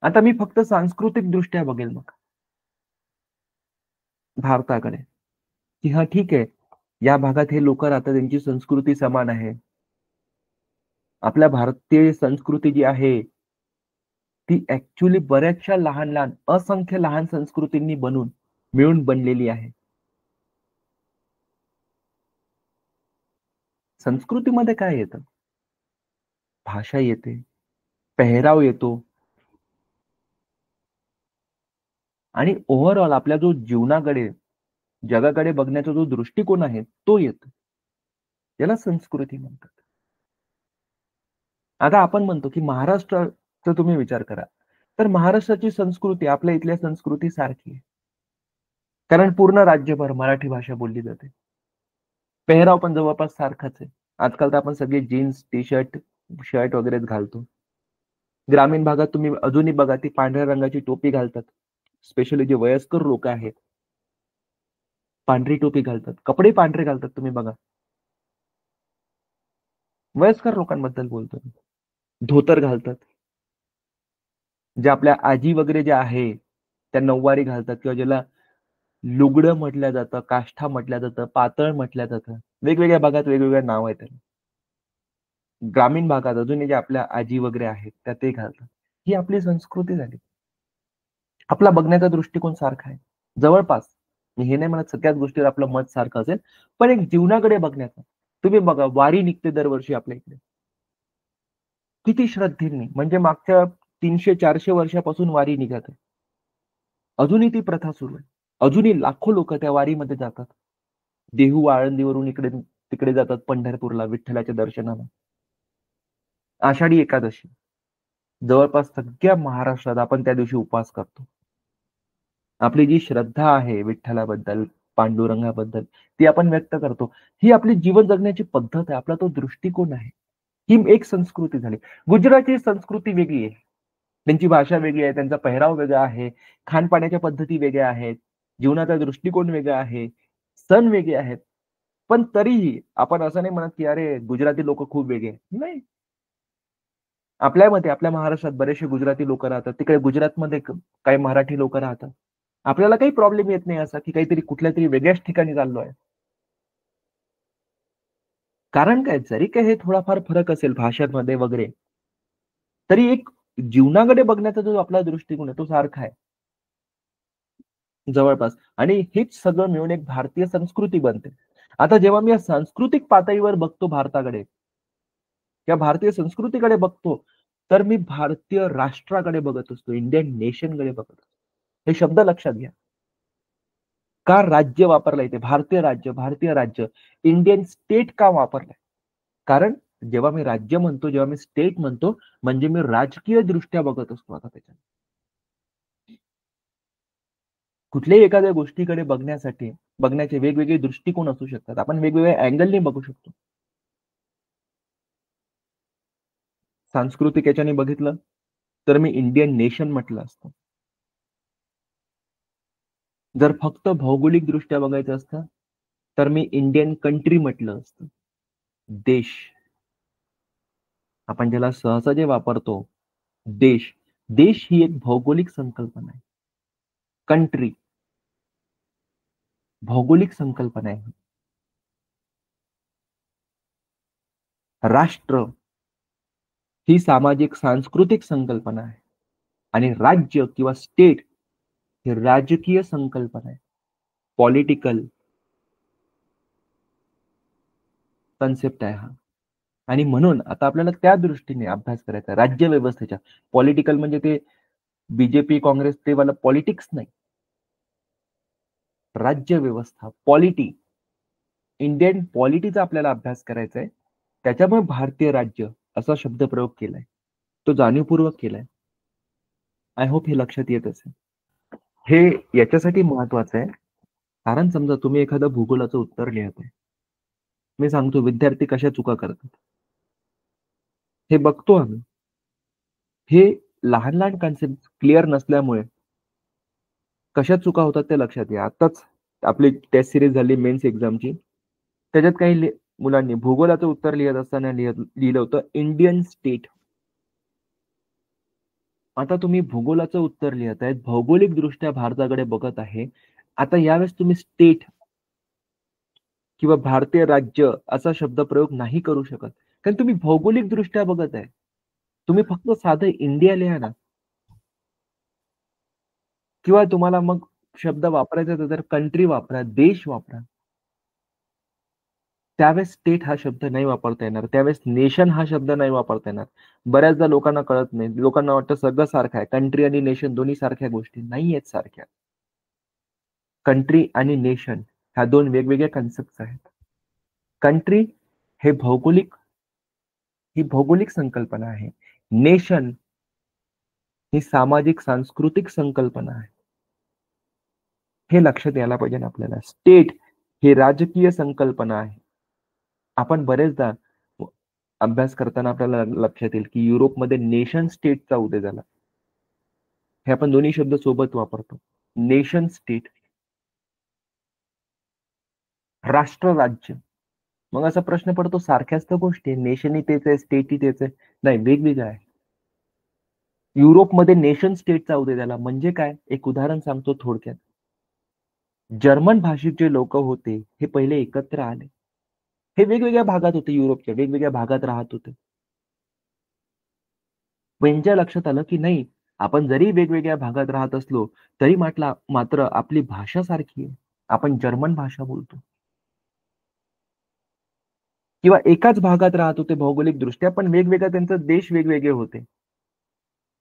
आता मी फक्त सांस्कृतिक दृष्ट्या बघेल मग भारताकडे की हा ठीक आहे, या भागात हे लोक राहतात, त्यांची संस्कृती समान आहे. आपल्या भारतीय संस्कृती जी आहे ती ऍक्च्युली बऱ्याचशा लहान लहान असंख्य लहान संस्कृतींनी मिळून बनलेली आहे. संस्कृतीमध्ये काय येतं? भाषा येते, पेहराव येतो आणि ओव्हरऑल आपल्या जो जीवनाकडे, जगाकडे बघण्याचा जो दृष्टिकोन आहे तो येतो. याला संस्कृती म्हणतात. आता आपण म्हणतो की महाराष्ट्राचा तुम्ही विचार करा तर महाराष्ट्राची संस्कृती आपल्या इथल्या संस्कृती सारखी आहे, कारण पूर्ण राज्यभर मराठी भाषा बोलली जाते. पेहराव पण जवळपास सारखाच आहे. आजकाल तर आपण सगळे जीन्स, टी शर्ट, शर्ट वगैरेच घालतो. ग्रामीण भागात तुम्ही अजूनही बघा ती पांढऱ्या रंगाची टोपी घालतात. स्पेशली जे वयस्कर लोक आहेत पांढरी टोपी घालतात, कपडे पांढरे घालतात. तुम्ही बघा, वयस्कर लोकांबद्दल बोलतो मी. धोतर घालतात. जे आपल्या आजी वगैरे ज्या आहे त्या नऊवारी घालतात किंवा ज्याला लुगडं म्हटलं जातं, काष्ठा म्हटलं जातं, पातळ म्हटलं जातं. वेगवेगळ्या भागात वेगवेगळं नाव आहे त्याला. ग्रामीण भागात अजूनही ज्या आपल्या आजी वगैरे आहेत त्या ते घालतात. ही आपली संस्कृती झाली. आपला बघण्याचा दृष्टिकोन सारखा आहे. जवळपास. मी हे नाही म्हणत सगळ्याच गोष्टीवर आपलं मत सारखं असेल, पण एक जीवनाकडे बघण्याचा. तुम्ही बघा वारी निघते दरवर्षी आपल्या इकडे. किती श्रद्धेने म्हणजे मागच्या 300-400 वर्षापासून वारी निघत आहे. अजूनही ती प्रथा सुरू आहे. अजूनही लाखो लोकं त्या वारीमध्ये जातात. देहू आळंदीवरून इकडे तिकडे जातात पंढरपूरला विठ्ठलाच्या दर्शनाला. आषाढी एकादशी जवळपास सगळ्या महाराष्ट्रात आपण त्या दिवशी उपवास करतो. आपली जी श्रद्धा आहे विठ्ठलाबद्दल, पांडुरंगाबद्दल ती आपण व्यक्त करतो. ही आपली जीवन जगण्याची पद्धत आहे. आपला तो दृष्टिकोन आहे. ही एक संस्कृती झाली. गुजरातची संस्कृती वेगळी आहे. त्यांची भाषा वेगळी आहे, त्यांचा पेहराव वेगळा आहे, खानपानाच्या पद्धती वेगळ्या आहेत, जीवनाचा दृष्टिकोन वेगळा आहे, सण वेगळे आहेत. पण तरीही आपण असं नाही म्हणत, की अरे गुजराती लोकं खूप वेगळे आहेत. नाही. आपल्यामध्ये आपल्या महाराष्ट्रात बरेचसे गुजराती लोकं राहतात. तिकडे गुजरातमध्ये काही मराठी लोकं राहतात. आपल्याला काही प्रॉब्लेम येत नाही असा, की काहीतरी कुठल्यातरी वेगळ्याच ठिकाणी चाललोय. कारण काय जरी काही हे थोडाफार फरक असेल भाषांमध्ये वगैरे, तरी एक जीवनाकडे बघण्याचा जो आपला दृष्टिकोन आहे तो सारखा आहे. जवळपास आणि हेच सगळं मिळून एक भारतीय संस्कृती बनते. आता जेव्हा मी या सांस्कृतिक पातळीवर बघतो भारताकडे किंवा भारतीय संस्कृतीकडे बघतो, तर मी भारतीय राष्ट्राकडे बघत असतो, इंडियन नेशनकडे बघत असतो. हे शब्द लक्षात घ्या. का राज्य वापरलं इथे? भारतीय राज्य, भारतीय राज्य. इंडियन स्टेट का वापरलंय? कारण जेव्हा मी राज्य म्हणतो, जेव्हा मी स्टेट म्हणतो, म्हणजे मी राजकीय दृष्ट्या बघत असतो आता त्याच्यात. कुठल्याही एखाद्या गोष्टीकडे बघण्याचे वेगवेगळे दृष्टिकोन असू शकतात. आपण वेगवेगळ्या अँगलने बघू शकतो. सांस्कृतिक याच्याने बघितलं, तर मी इंडियन नेशन म्हटलं असतं. जर फक्त भौगोलिकदृष्ट्या बघायचं असतं, तर मी इंडियन कंट्री म्हटलं असतं. देश. आपण ज्याला सहसा जे वापरतो, देश. देश ही एक भौगोलिक संकल्पना आहे. कंट्री भौगोलिक संकल्पना आहे. राष्ट्र ही सामाजिक सांस्कृतिक संकल्पना आहे आणि राज्य किंवा स्टेट ही राजकीय संकल्पना आहे. पॉलिटिकल कन्सेप्ट आहे हा. आणि म्हणून आता आपल्याला त्या दृष्टीने अभ्यास करायचा राज्य व्यवस्थेच्या. पॉलिटिकल म्हणजे ते बीजेपी, काँग्रेस ते वाला पॉलिटिक्स नाही. राज्य व्यवस्था, पॉलिटी, इंडियन पॉलिटीचा आपल्याला अभ्यास करायचा आहे. त्याच्यामुळे भारतीय राज्य असा शब्दप्रयोग केलाय. तो जाणीवपूर्वक केलाय. आय होप हे लक्षात येत असेल. हे याच्यासाठी महत्वाचं आहे, कारण समजा तुम्ही एखादं भूगोलाचं उत्तर लिहत आहे. मी सांगतो विद्यार्थी कशा चुका करतात. हे बघतो आम्ही. हे लहान लहान कन्सेप्ट क्लिअर नसल्यामुळे कशा चुका होतात ते लक्षात घ्या. आताच आपली टेस्ट सिरीज झाली मेन्स एक्झामची. त्याच्यात काही मुलांनी भूगोलाचं उत्तर लिहित असताना लिहिलं होतं इंडियन स्टेट. आता तुम्ही भूगोलाचं उत्तर लिहित आहेत, भौगोलिक दृष्ट्या भारताकडे बघत आहे. आता यावेळेस तुम्ही स्टेट किंवा भारतीय राज्य असा शब्द प्रयोग नाही करू शकत. कारण तुम्ही भौगोलिक दृष्ट्या बघत आहे. तुम्ही फक्त साधं इंडिया लिहा ना. किंवा तुम्हाला मग शब्द वापरायचा तर कंट्री वापरा, देश वापरा. त्यावेळेस स्टेट हा शब्द नाही वापरता येणार. त्यावेळेस नेशन हा शब्द नाही वापरता येणार. बऱ्याचदा लोकांना कळत नाही. लोकांना वाटतं सगळं सारखं आहे. कंट्री आणि नेशन दोन्ही सारख्या गोष्टी नाही आहेत सारख्या. कंट्री आणि नेशन ह्या दोन वेगवेगळ्या कन्सेप्ट आहेत. कंट्री हे भौगोलिक संकल्पना आहे. नेशन ही सामाजिक सांस्कृतिक संकल्पना आहे. हे लक्षात यायला पाहिजे आपल्याला. स्टेट ही राजकीय संकल्पना आहे. आपण बरेचदा अभ्यास करताना आपल्याला लक्षात येईल की युरोपमध्ये नेशन स्टेटचा उदय झाला. हे आपण दोन्ही शब्द सोबत वापरतो. नेशन स्टेट, राष्ट्र राज्य. मग असा प्रश्न पडतो, सारख्याच तर गोष्टी आहे, नेशनही तेच आहे, स्टेटही तेच आहे. नाही, वेगवेगळं आहे. युरोपमध्ये नेशन स्टेट चालू दे त्याला. म्हणजे काय? एक उदाहरण सांगतो थोडक्यात. जर्मन भाषिक जे लोक होते, हे पहिले एकत्र आले. हे वेगवेगळ्या भागात होते, युरोपच्या वेगवेगळ्या भागात राहत होते. त्यांच्या लक्षात आलं की नाही, आपण जरी वेगवेगळ्या भागात राहत असलो तरी मात्र आपली भाषा सारखी आहे. आपण जर्मन भाषा बोलतो. किंवा एकाच भागात राहत होते भौगोलिक दृष्ट्या, पण वेगवेगळ्या त्यांचे देश वेगवेगळे होते.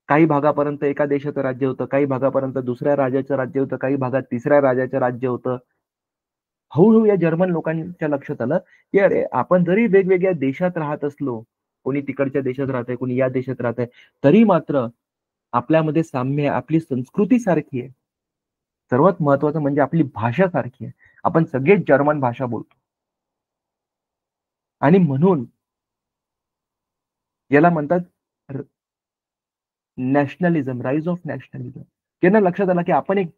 काही भागापर्यंत एका देशाचं राज्य होतं, काही भागापर्यंत दुसऱ्या राजाचं राज्य होतं, काही भागात तिसऱ्या राजाचं राज्य होतं. हळूहळू या जर्मन लोकांच्या लक्षात आलं की अरे, आपण जरी वेगवेगळ्या देशात राहत असलो, कोणी तिकडच्या देशात राहतंय, कोणी या देशात राहतंय, तरी मात्र आपल्यामध्ये साम्य आहे, आपली संस्कृती सारखी आहे. सर्वात महत्वाचं म्हणजे आपली भाषा सारखी आहे. आपण सगळेच जर्मन भाषा बोलतो. आणि म्हणून याला म्हणतात नॅशनलिझम, राईज ऑफ नॅशनलिझम. त्यांना लक्षात आलं की आपण एक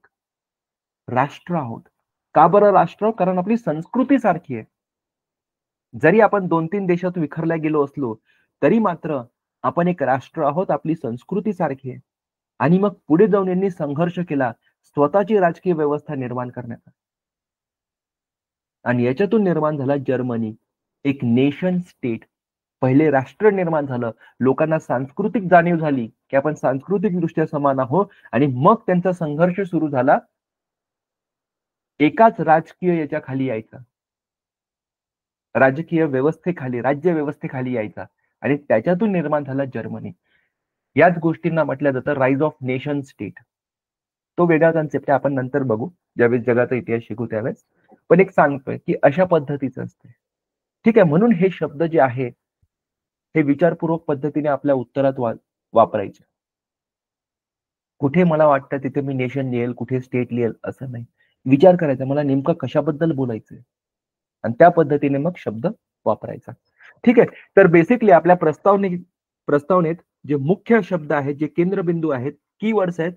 राष्ट्र आहोत. का बरं राष्ट्र? कारण आपली संस्कृती सारखी आहे. जरी आपण 2-3 देशात विखरल्या गेलो असलो, तरी मात्र आपण एक राष्ट्र आहोत, आपली संस्कृती सारखी आहे. आणि मग पुढे जाऊन यांनी संघर्ष केला स्वतःची राजकीय व्यवस्था निर्माण करण्याचा. आणि याच्यातून निर्माण झाला जर्मनी, एक नेशन स्टेट. पहिले राष्ट्र निर्माण झालं. लोकांना सांस्कृतिक जाणीव झाली की आपण सांस्कृतिकदृष्ट्या समान आहोत, आणि मग त्यांचा संघर्ष सुरू झाला एकाच राजकीय याच्याखाली यायचा. राजकीय व्यवस्थेखाली, राज्य व्यवस्थेखाली यायचा. आणि त्याच्यातून निर्माण झाला जर्मनी. याच गोष्टींना म्हटलं जातं राईज ऑफ नेशन स्टेट. तो वेगळा कन्सेप्ट आहे, आपण नंतर बघू ज्यावेळेस जगाचा इतिहास शिकू त्यावेळेस. पण एक सांगतोय की अशा पद्धतीचं असते. ठीक आहे, म्हणून हे शब्द जे आहे हे विचारपूर्वक पद्धतीने आपल्या उत्तरात वापरायचे. कुठे मला वाटतं तिथे मी नेशन लिहेल, कुठे स्टेट लिहेल असं नाही. विचार करायचा मला नेमकं कशाबद्दल बोलायचंय, आणि त्या पद्धतीने मग शब्द वापरायचा. ठीक आहे. तर बेसिकली आपल्या प्रस्तावनेत जे मुख्य शब्द आहेत, जे केंद्रबिंदू आहेत, कीवर्ड्स आहेत,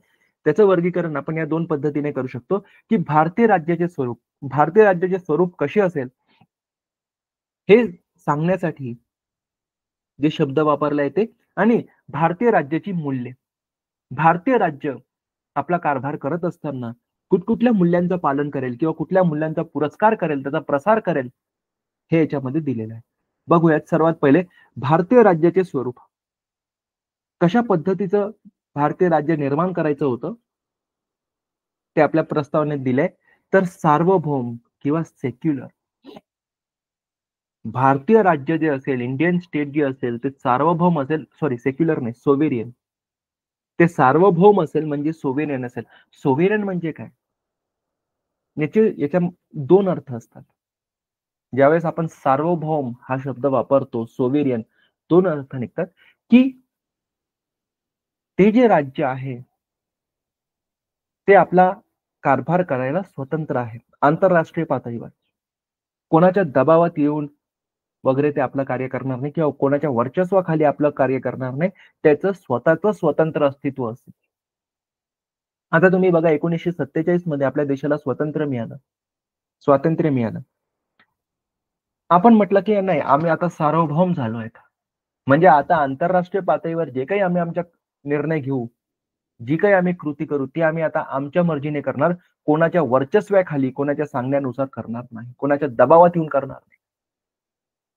त्याचं वर्गीकरण आपण या 2 पद्धतीने करू शकतो की भारतीय राज्याचे स्वरूप कसे असेल हे सांगण्यासाठी जे शब्द वापरले येते, आणि भारतीय राज्याची मूल्ये. भारतीय राज्य आपला कारभार करत असताना कुठकुठल्या मूल्यांचं पालन करेल किंवा कुठल्या मूल्यांचा पुरस्कार करेल, त्याचा प्रसार करेल, हे याच्यामध्ये दिलेलं आहे. बघूयात सर्वात पहिले भारतीय राज्याचे स्वरूप. कशा पद्धतीचं भारतीय राज्य निर्माण करायचं होतं ते आपल्या प्रस्तावनेत दिलंय. तर सार्वभौम किंवा सेक्युलर. भारतीय राज्य जे असेल, इंडियन स्टेट जे असेल, ते सार्वभौम असेल, सॉरी सेक्युलर नाही, सोवेरियन. ते सार्वभौम असेल म्हणजे सोवेरियन असेल. सोवेरियन म्हणजे काय? याच्या 2 अर्थ असतात. ज्यावेळेस आपण सार्वभौम हा शब्द वापरतो, सोवेरियन, 2 अर्थ निघतात की ते जे राज्य आहे ते आपला कारभार करायला स्वतंत्र आहे आंतरराष्ट्रीय पातळीवर. कोणाच्या दबावात येऊन वगैरे ते आपलं कार्य करणार नाही, किंवा कोणाच्या वर्चस्वाखाली आपलं कार्य करणार नाही. त्याचं स्वतःचं स्वतंत्र अस्तित्व असेल. आता तुम्ही बघा 1947 मध्ये आपल्या देशाला स्वातंत्र्य मिळालं. आपण म्हटलं की नाही, आम्ही आता सार्वभौम झालोय. म्हणजे आता आंतरराष्ट्रीय पातळीवर जे काही आम्ही आमच्या निर्णय घेऊ, जी काही आम्ही कृती करू, ती आम्ही आता आमच्या मर्जीने करणार. कोणाच्या वर्चस्वाखाली, कोणाच्या सांगण्यानुसार करणार नाही, कोणाच्या दबावात येऊन करणार नाही.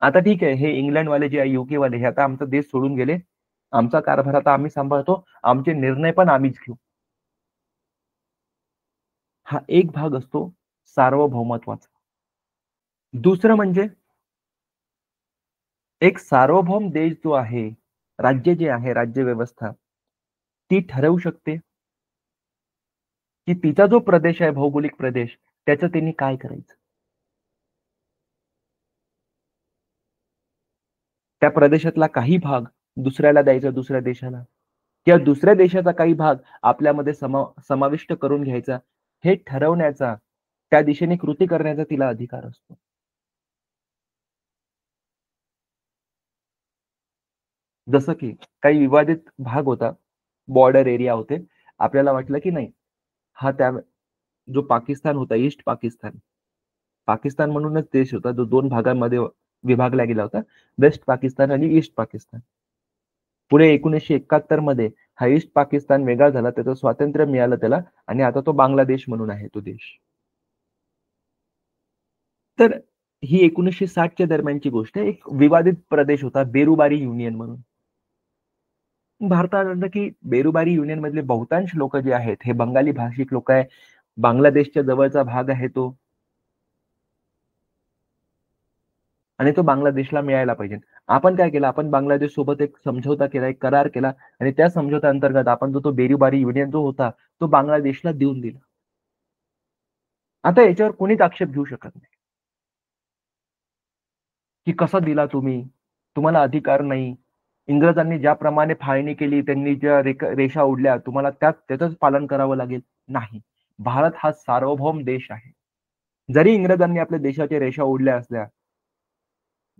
आता ठीक आहे, हे इंग्लंडवाले जे आहे, युके वाले, हे आता आमचा देश सोडून गेले. आमचा कारभार आता आम्ही सांभाळतो, आमचे निर्णय पण आम्हीच घेऊ. हा एक भाग असतो सार्वभौमत्वाचा. दुसरं म्हणजे एक सार्वभौम देश जो आहे, राज्य जे आहे, राज्य व्यवस्था, ती ठरवू शकते की तिचा जो प्रदेश आहे, भौगोलिक प्रदेश, त्याचं त्यांनी काय करायचं. त्या प्रदेशातला काही भाग दुसऱ्याला द्यायचा, दुसऱ्या देशाला, किंवा दुसऱ्या देशाचा काही भाग आपल्यामध्ये समाविष्ट करून घ्यायचा, हे ठरवण्याचा, त्या दिशेने कृती करण्याचा तिला अधिकार असतो. जसं की काही विवादित भाग होता, बॉर्डर एरिया होते. आपल्याला वाटलं की नाही, हा त्या जो पाकिस्तान होता, ईस्ट पाकिस्तान, पाकिस्तान म्हणूनच देश होता, जो 2 भागांमध्ये विभागला गेला होता, वेस्ट पाकिस्तान आणि ईस्ट पाकिस्तान. पुढे 1971 मध्ये हा ईस्ट पाकिस्तान वेगळा झाला, त्याचं स्वातंत्र्य मिळालं त्याला आणि आता तो बांगलादेश म्हणून आहे तो देश. तर ही 1960च्या दरम्यानची गोष्ट आहे. एक विवादित प्रदेश होता बेरुबारी युनियन म्हणून. भारतात की बेरुबारी युनियन मधले बहुतांश लोक जे आहेत हे बंगाली भाषिक लोक आहे. बांगलादेशच्या जवळचा भाग आहे तो आणि तो बांगलादेशला मिळायला पाहिजे. आपण काय केलं, आपण बांगलादेश सोबत एक समझोता केला, एक करार केला आणि त्या समझोता अंतर्गत आपण जो तो बेरुबारी युनियन जो होता तो बांगलादेशला देऊन दिला. आता याच्यावर कोणीच आक्षेप घेऊ शकत नाही की कसा दिला तुम्ही, तुम्हाला अधिकार नाही. इंग्रजांनी ज्याप्रमाणे फाळणी केली, त्यांनी ज्या रेषा ओढल्या, तुम्हाला त्याचंच पालन करावं लागेल. नाही, भारत हा सार्वभौम देश आहे. जरी इंग्रजांनी आपल्या देशाच्या रेषा ओढल्या असल्या,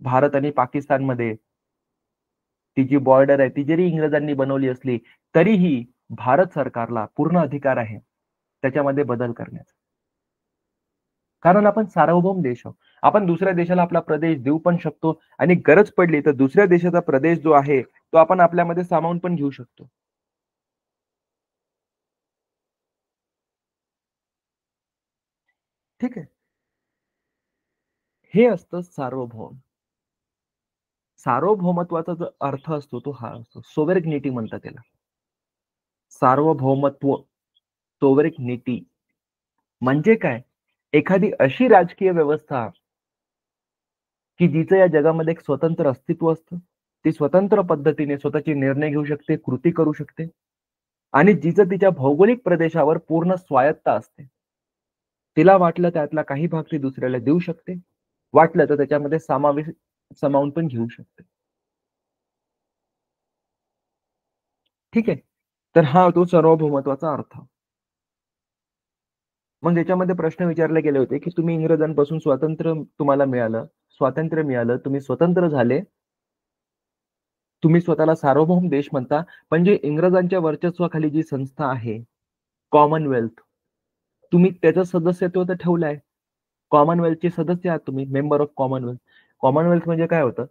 भारत आणि पाकिस्तानमध्ये ती जी बॉर्डर आहे ती जरी इंग्रजांनी बनवली असली, तरीही भारत सरकारला पूर्ण अधिकार आहे त्याच्यामध्ये बदल करण्याचा. कारण आपण सार्वभौम देश आहोत. आपण दुसऱ्या देशाला आपला प्रदेश देऊ पण शकतो आणि गरज पडली तर दुसऱ्या देशाचा प्रदेश जो आहे तो आपण आपल्यामध्ये सामावून पण घेऊ शकतो. ठीक आहे. हे असतं सार्वभौम. सार्वभौमत्वाचा जो अर्थ असतो तो हा असतो, सोव्हरेनिटी म्हणतात त्याला. सार्वभौमत्व, सोव्हरेनिटी म्हणजे काय? एखादी अशी राजकीय व्यवस्था की जिचं या जगामध्ये एक स्वतंत्र अस्तित्व असतं. ती स्वतंत्र पद्धतीने स्वतःचे निर्णय घेऊ शकते, कृती करू शकते आणि जिचं तिच्या भौगोलिक प्रदेशावर पूर्ण स्वायत्ता असते. तिला वाटलं त्यातला काही भाग ती दुसऱ्याला देऊ शकते, वाटलं तर त्याच्यामध्ये सामावून पण घेऊ शकते. ठीक आहे. तर हा तो सार्वभौमत्वाचा अर्थ. मग याच्यामध्ये प्रश्न विचारले गेले होते की तुम्ही इंग्रजांपासून तुम्हाला मिळालं, स्वातंत्र्य मिळालं, तुम्ही स्वतंत्र झाले, तुम्ही स्वतःला सार्वभौम देश म्हणता, म्हणजे इंग्रजांच्या वर्चस्वाखाली जी संस्था आहे कॉमनवेल्थ, तुम्ही त्याचं सदस्यत्व तर ठेवलं आहे. कॉमनवेल्थचे सदस्य आहात तुम्ही, मेंबर ऑफ कॉमनवेल्थ. कॉमनवेल्थ म्हणजे काय होतं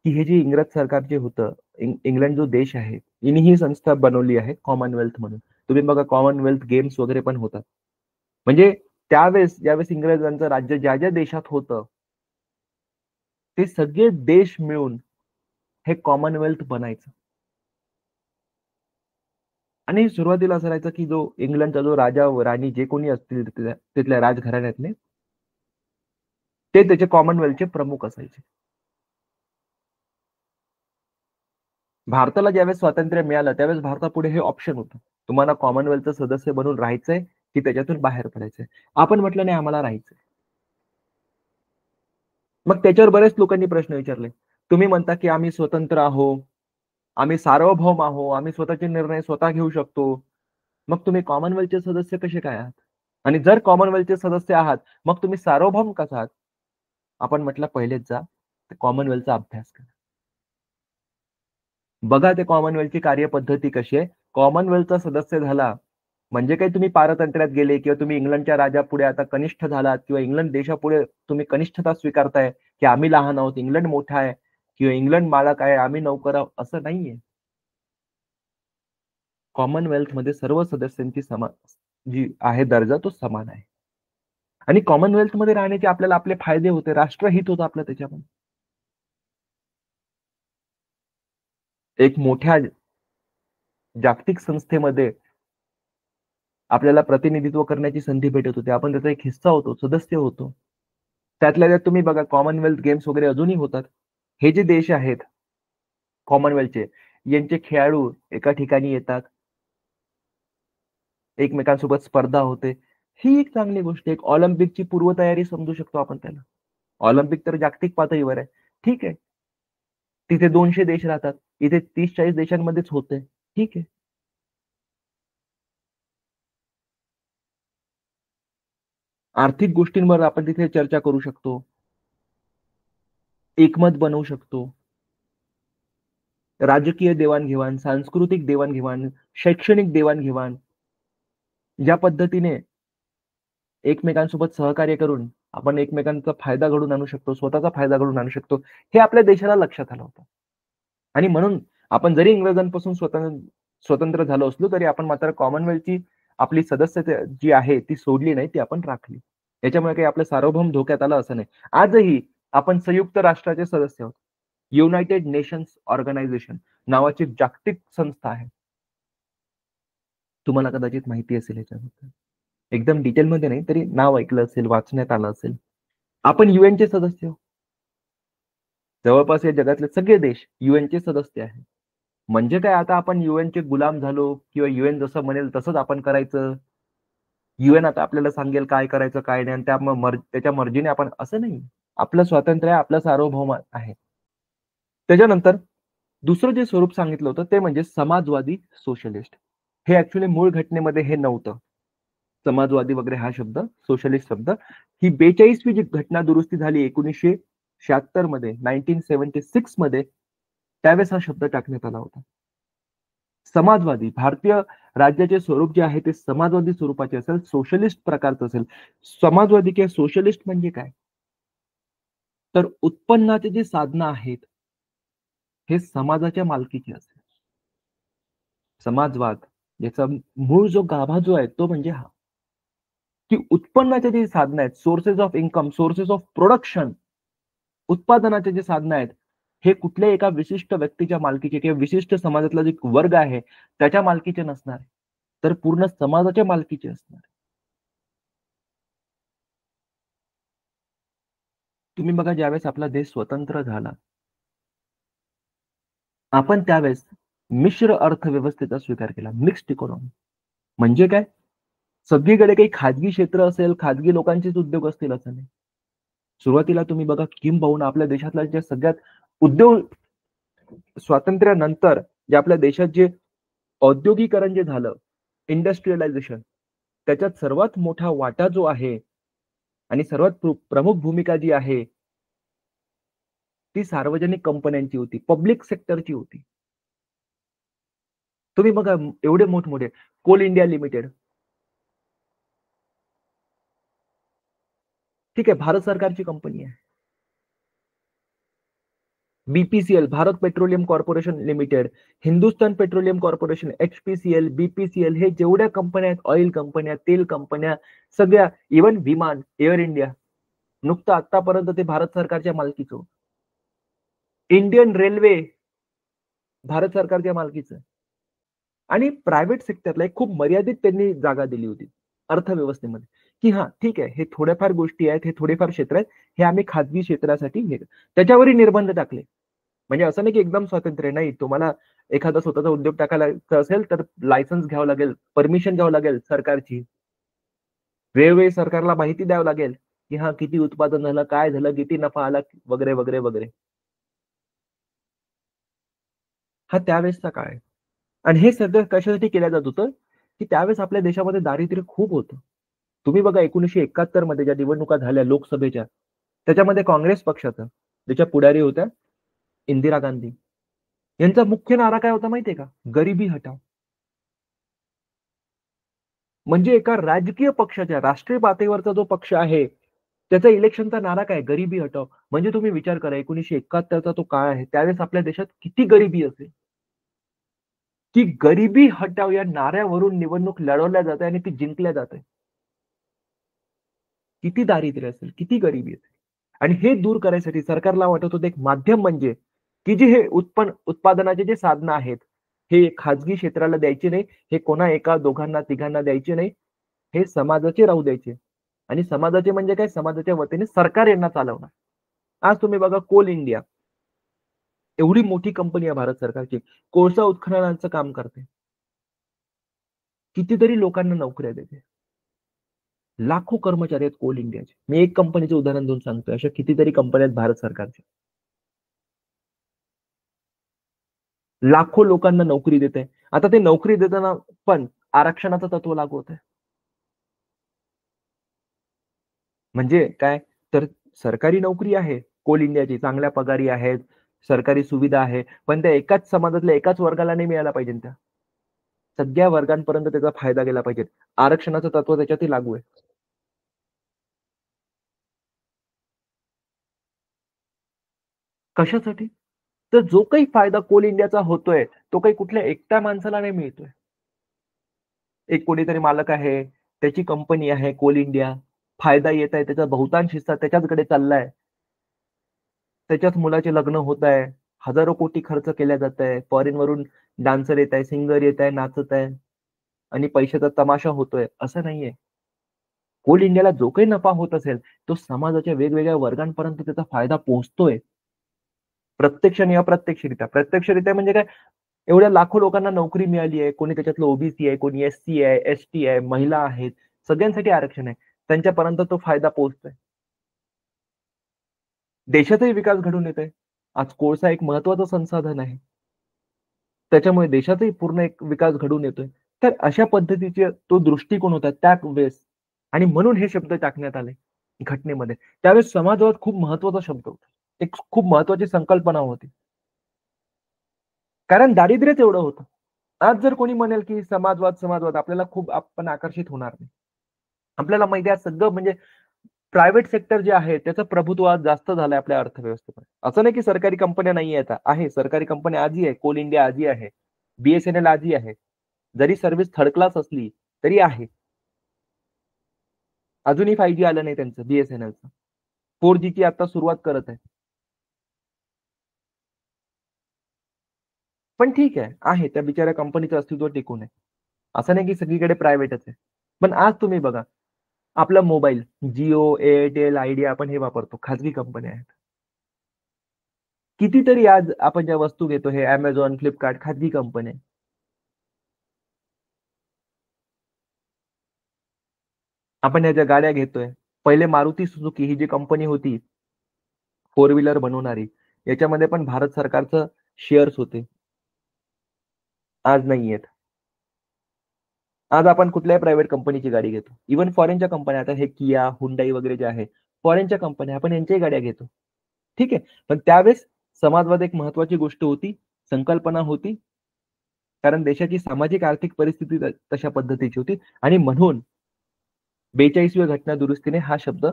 की हे जे इंग्रज सरकार जे होतं, इंग्लंड जो देश आहे, यांनी ही संस्था बनवली आहे कॉमनवेल्थ म्हणून. तुम्ही बघा कॉमनवेल्थ गेम्स वगैरे पण होतात. म्हणजे त्यावेळेस ज्यावेळेस इंग्रजांचं राज्य ज्या ज्या देशात होतं ते सगळे देश मिळून हे कॉमनवेल्थ बनायचं. आणि सुरुवातीला असं राहायचं की जो इंग्लंडचा जो राजा व राणी जे कोणी असतील तिथल्या राजघराण्यातले, ते त्याचे कॉमनवेल्थचे प्रमुख असायचे. भारताला ज्यावेळेस स्वातंत्र्य मिळालं त्यावेळेस भारतापुढे हे ऑप्शन होतं, तुम्हाला कॉमनवेल्थचं सदस्य बनून राहायचंय की त्याच्यातून बाहेर पडायचंय. आपण म्हटलं नाही, आम्हाला राहायचंय. मग त्याच्यावर बरेच लोकांनी प्रश्न विचारले. तुम्ही म्हणता की आम्ही स्वतंत्र आहो, आम्ही सार्वभौम आहो, आम्ही स्वतःचे निर्णय स्वतः घेऊ शकतो, मग तुम्ही कॉमनवेल्थचे सदस्य कसे काय आहात? आणि जर कॉमनवेल्थचे सदस्य आहात मग तुम्ही सार्वभौम कसा आहात? आपण म्हटलं पहिलेच जा कॉमनवेल्थचा अभ्यास करा, बघा ते कॉमनवेल्थची कार्यपद्धती कशी आहे. कॉमनवेल्थचा सदस्य झाला म्हणजे काही तुम्ही पारतंत्र्यात गेले किंवा तुम्ही इंग्लंडच्या राजापुढे आता कनिष्ठ झालात किंवा इंग्लंड देशापुढे तुम्ही कनिष्ठता स्वीकारताय की आम्ही लहान आहोत, इंग्लंड मोठा आहे किंवा इंग्लंड मालक आहे, आम्ही नौकर आहोत, असं नाहीये. कॉमनवेल्थ मध्ये सर्व सदस्यांची जी आहे दर्जा तो समान आहे. आणि कॉमनवेल्थ मध्ये राहण्याचे आपल्याला आपले फायदे होते, राष्ट्रहित होतं आपलं त्याच्यामध्ये. एक मोठ्या जागतिक संस्थेमध्ये आपल्याला प्रतिनिधित्व करण्याची संधी भेटत होती, आपण त्याचा एक हिस्सा होतो, सदस्य होतो. त्यातल्या त्यात तुम्ही बघा कॉमनवेल्थ गेम्स वगैरे अजूनही होतात. हे जे देश आहेत कॉमनवेल्थचे, यांचे खेळाडू एका ठिकाणी येतात, एकमेकांसोबत स्पर्धा होते. ही एक चांगली गोष्ट आहे. एक ऑलिम्पिकची पूर्वतयारी समजू शकतो आपण त्याला. ऑलिम्पिक तर जागतिक पातळीवर आहे. ठीक आहे. तिथे 200 देश राहतात. इथे 30-40 देशांमध्येच होतंय. ठीक आहे. आर्थिक गोष्टींवर आपण तिथे चर्चा करू शकतो. एकमत बनवू शकतो. राजकीय देवाणघेवाण, सांस्कृतिक देवाणघेवाण, शैक्षणिक देवाणघेवाण, ज्या पद्धतीने एकमेकांसोबत सहकार्य करून आपण एकमेकांचा फायदा घडून आणू शकतो, स्वतःचा फायदा घडून आणू शकतो, हे आपल्या देशाला लक्षात आलं होतं. आणि म्हणून आपण जरी इंग्रजांपासून स्वतंत्र झालो असलो, तरी आपण मात्र कॉमनवेल्थची आपली सदस्यता जी आहे ती सोडली नाही, ती आपण राखली. याच्यामुळे काही आपलं सार्वभौम धोक्यात आलं असं नाही. आजही आपण संयुक्त राष्ट्राचे सदस्य आहोत. युनायटेड नेशन्स ऑर्गनायझेशन नावाची एक जागतिक संस्था आहे. तुम्हाला कदाचित माहिती असेल याच्याबद्दल. एकदम डिटेलमध्ये नाही, तरी नाव ऐकलं असेल, वाचण्यात आलं असेल. आपण युएनचे सदस्य आहोत. जवळपास या जगातले सगळे देश युएनचे सदस्य आहेत. म्हणजे काय आता आपण युएनचे गुलाम झालो किंवा युएन जसं म्हणेल तसंच आपण करायचं. युएन आता आपल्याला सांगेल काय करायचं काय नाही आणि त्याच्या मर्जीने आपण असं नाही. आपलं स्वातंत्र्य आहे, आपलं सार्वभौम आहे. त्याच्यानंतर दुसरं जे स्वरूप सांगितलं होतं ते म्हणजे समाजवादी सोशलिस्ट. हे ऍक्च्युली मूळ घटनेमध्ये हे नव्हतं. समाजवादी वगैरे हा शब्द, सोशलिस्ट शब्द, ही 42वी जी घटना दुरुस्ती झाली 1976 मध्ये, 1976 मध्ये, त्यावेळेस हा शब्द टाकण्यात आला होता. समाजवादी भारतीय राज्याचे स्वरूप जे आहे ते समाजवादी स्वरूपाचे असेल, सोशलिस्ट प्रकारचं असेल. समाजवादी किंवा सोशलिस्ट म्हणजे काय? तर उत्पन्नाचे जे साधनं आहेत, हे समाजाच्या मालकीचे असेल. समाजवाद याचा मूळ जो गाभा जो आहे तो म्हणजे हा, की उत्पन्नाचे जे साधनं आहेत, sources of income, sources of production, उत्पादनाचे जे साधनं आहेत, हे कुठल्याही एका विशिष्ट व्यक्तीच्या मालकीचे किंवा विशिष्ट समाजातला जो वर्ग आहे त्याच्या मालकीचे नसणार, तर पूर्ण समाजाच्या मालकीचे असणार. तुम्ही बघा ज्यावेळेस आपला देश स्वतंत्र झाला, आपण त्यावेळेस मिश्र अर्थव्यवस्थेचा स्वीकार केला, मिक्स्ड इकॉनॉमी. म्हणजे काय? सगळीकडे काही खाजगी क्षेत्र असेल, खाजगी लोकांचेच उद्योग असतील असं नाही. सुरुवातीला तुम्ही बघा किंबहुना आपल्या देशातल्या ज्या सगळ्यात उद्योग स्वातंत्र्यानंतर जे आपल्या देशात जे औद्योगिकरण जे झालं, इंडस्ट्रियलायझेशन, त्याच्यात सर्वात मोठा वाटा जो आहे आणि सर्वात प्रमुख भूमिका जी आहे, ती सार्वजनिक कंपन्यांची होती, पब्लिक सेक्टरची होती. तुम्ही बघा एवढे मोठमोठे कोल इंडिया लिमिटेड, ठीक आहे, भारत सरकारची कंपनी आहे. BPCL, Bharat petroleum corporation limited, Hindustan petroleum corporation, HPCL, BPCL, हे जेवढ्या कंपन्या आहेत, ऑइल कंपन्या, तेल कंपन्या, सगळ्या, इव्हन विमान, एअर इंडिया, नुकतं आतापर्यंत ते भारत सरकारच्या मालकीचं. इंडियन रेल्वे भारत सरकारच्या मालकीचं. आणि प्रायव्हेट सेक्टरला एक खूप मर्यादित त्यांनी जागा दिली होती अर्थव्यवस्थेमध्ये, की हा ठीक आहे, हे थोड्याफार गोष्टी आहेत, हे थोडेफार क्षेत्र आहेत, हे आम्ही खाजगी क्षेत्रासाठी हे त्याच्यावरही निर्बंध टाकले. म्हणजे असं नाही की एकदम स्वातंत्र्य नाही. तुम्हाला एखादा स्वतःचा उद्योग टाकायचा असेल तर लायसन्स घ्यावं लागेल, परमिशन घ्यावं लागेल सरकारची. वेळोवेळी सरकारला माहिती द्यावं लागेल, की हा किती उत्पादन झालं, काय झालं, किती नफा आला वगैरे वगैरे वगैरे. हा त्यावेळेसचा काळ आहे. आणि हे सगळं कशासाठी केलं जात होतं, की त्यावेळेस आपल्या देशामध्ये दारिद्र्य खूप होतं. तुम्ही बघा 1971 मध्ये ज्या निवडणुका झाल्या लोकसभेच्या, त्याच्यामध्ये काँग्रेस पक्षाचा ज्याच्या पुढारी होत्या इंदिरा गांधी, यांचा मुख्य नारा काय होता माहितीये का? गरिबी हटाव. म्हणजे एका राजकीय पक्षाच्या, राष्ट्रीय पातळीवरचा जो पक्ष आहे, त्याचा इलेक्शनचा नारा काय? गरिबी हटाव. म्हणजे तुम्ही विचार करा 1971चा तो काळ आहे, त्यावेळेस आपल्या देशात किती गरिबी असेल, की गरिबी हटाव या नाऱ्यावरून निवडणूक लढवल्या जाते आणि ती जिंकल्या जाते. किती दारिद्र्य असेल, किती गरिबी असेल. आणि हे दूर करायसाठी सरकारला वाटत होतं एक माध्यम म्हणजे, की जे हे उत्पादनाचे जे साधनं आहेत, हे खाजगी क्षेत्राला द्यायचे नाही, हे कोणा एका दोघांना तिघांना द्यायचे नाही, हे समाजाचे राहू द्यायचे. आणि समाजाचे म्हणजे काय? समाजाच्या वतीने सरकार यांना चालवणार. आज तुम्ही बघा कोल इंडिया, एवढी मोठी कंपनी आहे भारत सरकारची, कोळसा उत्खननाचं काम करते. कितीतरी लोकांना नोकऱ्या देते. लाखो कर्मचारी आहेत कोल इंडियाचे. मी एक कंपनीचं उदाहरण देऊन सांगतोय. अशा कितीतरी कंपन्या आहेत भारत सरकारच्या. लाखो लोकांना नोकरी देते. आता ते नोकरी देताना पण आरक्षणाचं तत्व लागू होतंय. म्हणजे काय? तर सरकारी नोकरी आहे कोल इंडियाची, चांगल्या पगारी आहेत, सरकारी सुविधा आहे. पण त्या एकाच समाजातल्या एकाच वर्गाला नाही मिळायला पाहिजे त्या. सगळ्या वर्गांपर्यंत त्याचा फायदा गेला पाहिजे. आरक्षणाचं तत्व त्याच्यातही लागू आहे. कशासाठी? तर जो काही फायदा कोल इंडियाचा होतोय, तो काही कुठल्या एकट्या माणसाला नाही मिळतोय. एक कोणीतरी मालक आहे, त्याची कंपनी आहे कोल इंडिया. फायदा येत आहे, त्याचा बहुतांश हिस्सा त्याच्याचकडे चाललाय. त्याच्याच मुलाचे लग्न होत आहे. हजारो कोटी खर्च केला जात आहे. फॉरेनवरून डान्सर येत आहे, सिंगर येत आहे, नाचत आहे आणि पैशाचा तमाशा होतोय, असं नाहीये. कोल इंडियाला जो काही नफा होत असेल, तो समाजाच्या वेगवेगळ्या वर्गांपर्यंत त्याचा फायदा पोहोचतोय. प्रत्यक्ष आणि अप्रत्यक्षरित्या. प्रत्यक्षरित्या म्हणजे काय? एवढ्या लाखो लोकांना नोकरी मिळाली आहे. कोणी त्याच्यातलं ओबीसी आहे, कोणी एससी आहे, एसटी आहे, महिला आहेत. सगळ्यांसाठी आरक्षण आहे. त्यांच्यापर्यंत तो फायदा पोहोचतोय. देशाचाही विकास घडून येतोय. आज कोळसा एक महत्त्वाचं संसाधन आहे. त्याच्यामुळे देशाचाही पूर्ण एक विकास घडून येतोय. तर अशा पद्धतीचे तो दृष्टिकोन होता त्यावेळेस आणि म्हणून हे शब्द टाकण्यात आले घटनेमध्ये. त्यावेळेस समाजवाद खूप महत्त्वाचा शब्द होता. एक खूप महत्त्वाची संकल्पना होती. कारण दारिद्र्यच एवढं होतं. आज जर कोणी म्हणेल, की समाजवाद, समाजवाद आपल्याला खूप आपण आकर्षित होणार नाही. आपल्याला माहिती आहे सगळं म्हणजे प्रायव्हेट सेक्टर जे आहे त्याचं प्रभुत्व आज जास्त झालंय आपल्या अर्थव्यवस्थेमध्ये. असं नाही की सरकारी कंपन्या नाहीये आता. आहे सरकारी कंपन्या आजही आहे. कोल इंडिया आजही आहे. BSNL आजही आहे. जरी सर्व्हिस थर्ड क्लास असली तरी आहे. अजूनही 5G आलं नाही त्यांचं BSNLचं. 4Gची आता सुरुवात करत आहे. पण ठीक आहे त्या बिचाऱ्या कंपनीचं अस्तित्व टिकून आहे. असं नाही की सगळीकडे प्रायव्हेटच आहे. पण आज तुम्ही बघा, आपला मोबाईल जिओ, एअरटेल, आयडिया आपण हे वापरतो. खाजगी कंपन्या आहेत. कितीतरी आज आपण ज्या वस्तू घेतो हे Amazon, Flipkart खाजगी कंपन्या आहे. आपण ह्या ज्या गाड्या घेतोय, पहिले मारुती सुझुकी ही जी कंपनी होती, फोर व्हीलर बनवणारी, याच्यामध्ये पण भारत सरकारचं शेअर्स होते. आज नाहीयेत. आज आपण कुठल्याही प्रायव्हेट कंपनीची गाडी घेतो. इव्हन फॉरेनच्या कंपन्या आता हे Kia, Hyundai वगैरे जे आहे, फॉरेनच्या कंपन्या आपण यांच्याही गाड्या घेतो. ठीक आहे. पण त्यावेळेस समाजवाद एक महत्त्वाची गोष्ट होती, संकल्पना होती. कारण देशाची सामाजिक आर्थिक परिस्थिती तशा पद्धतीची होती आणि म्हणून 42व्या घटना दुरुस्तीने हा शब्द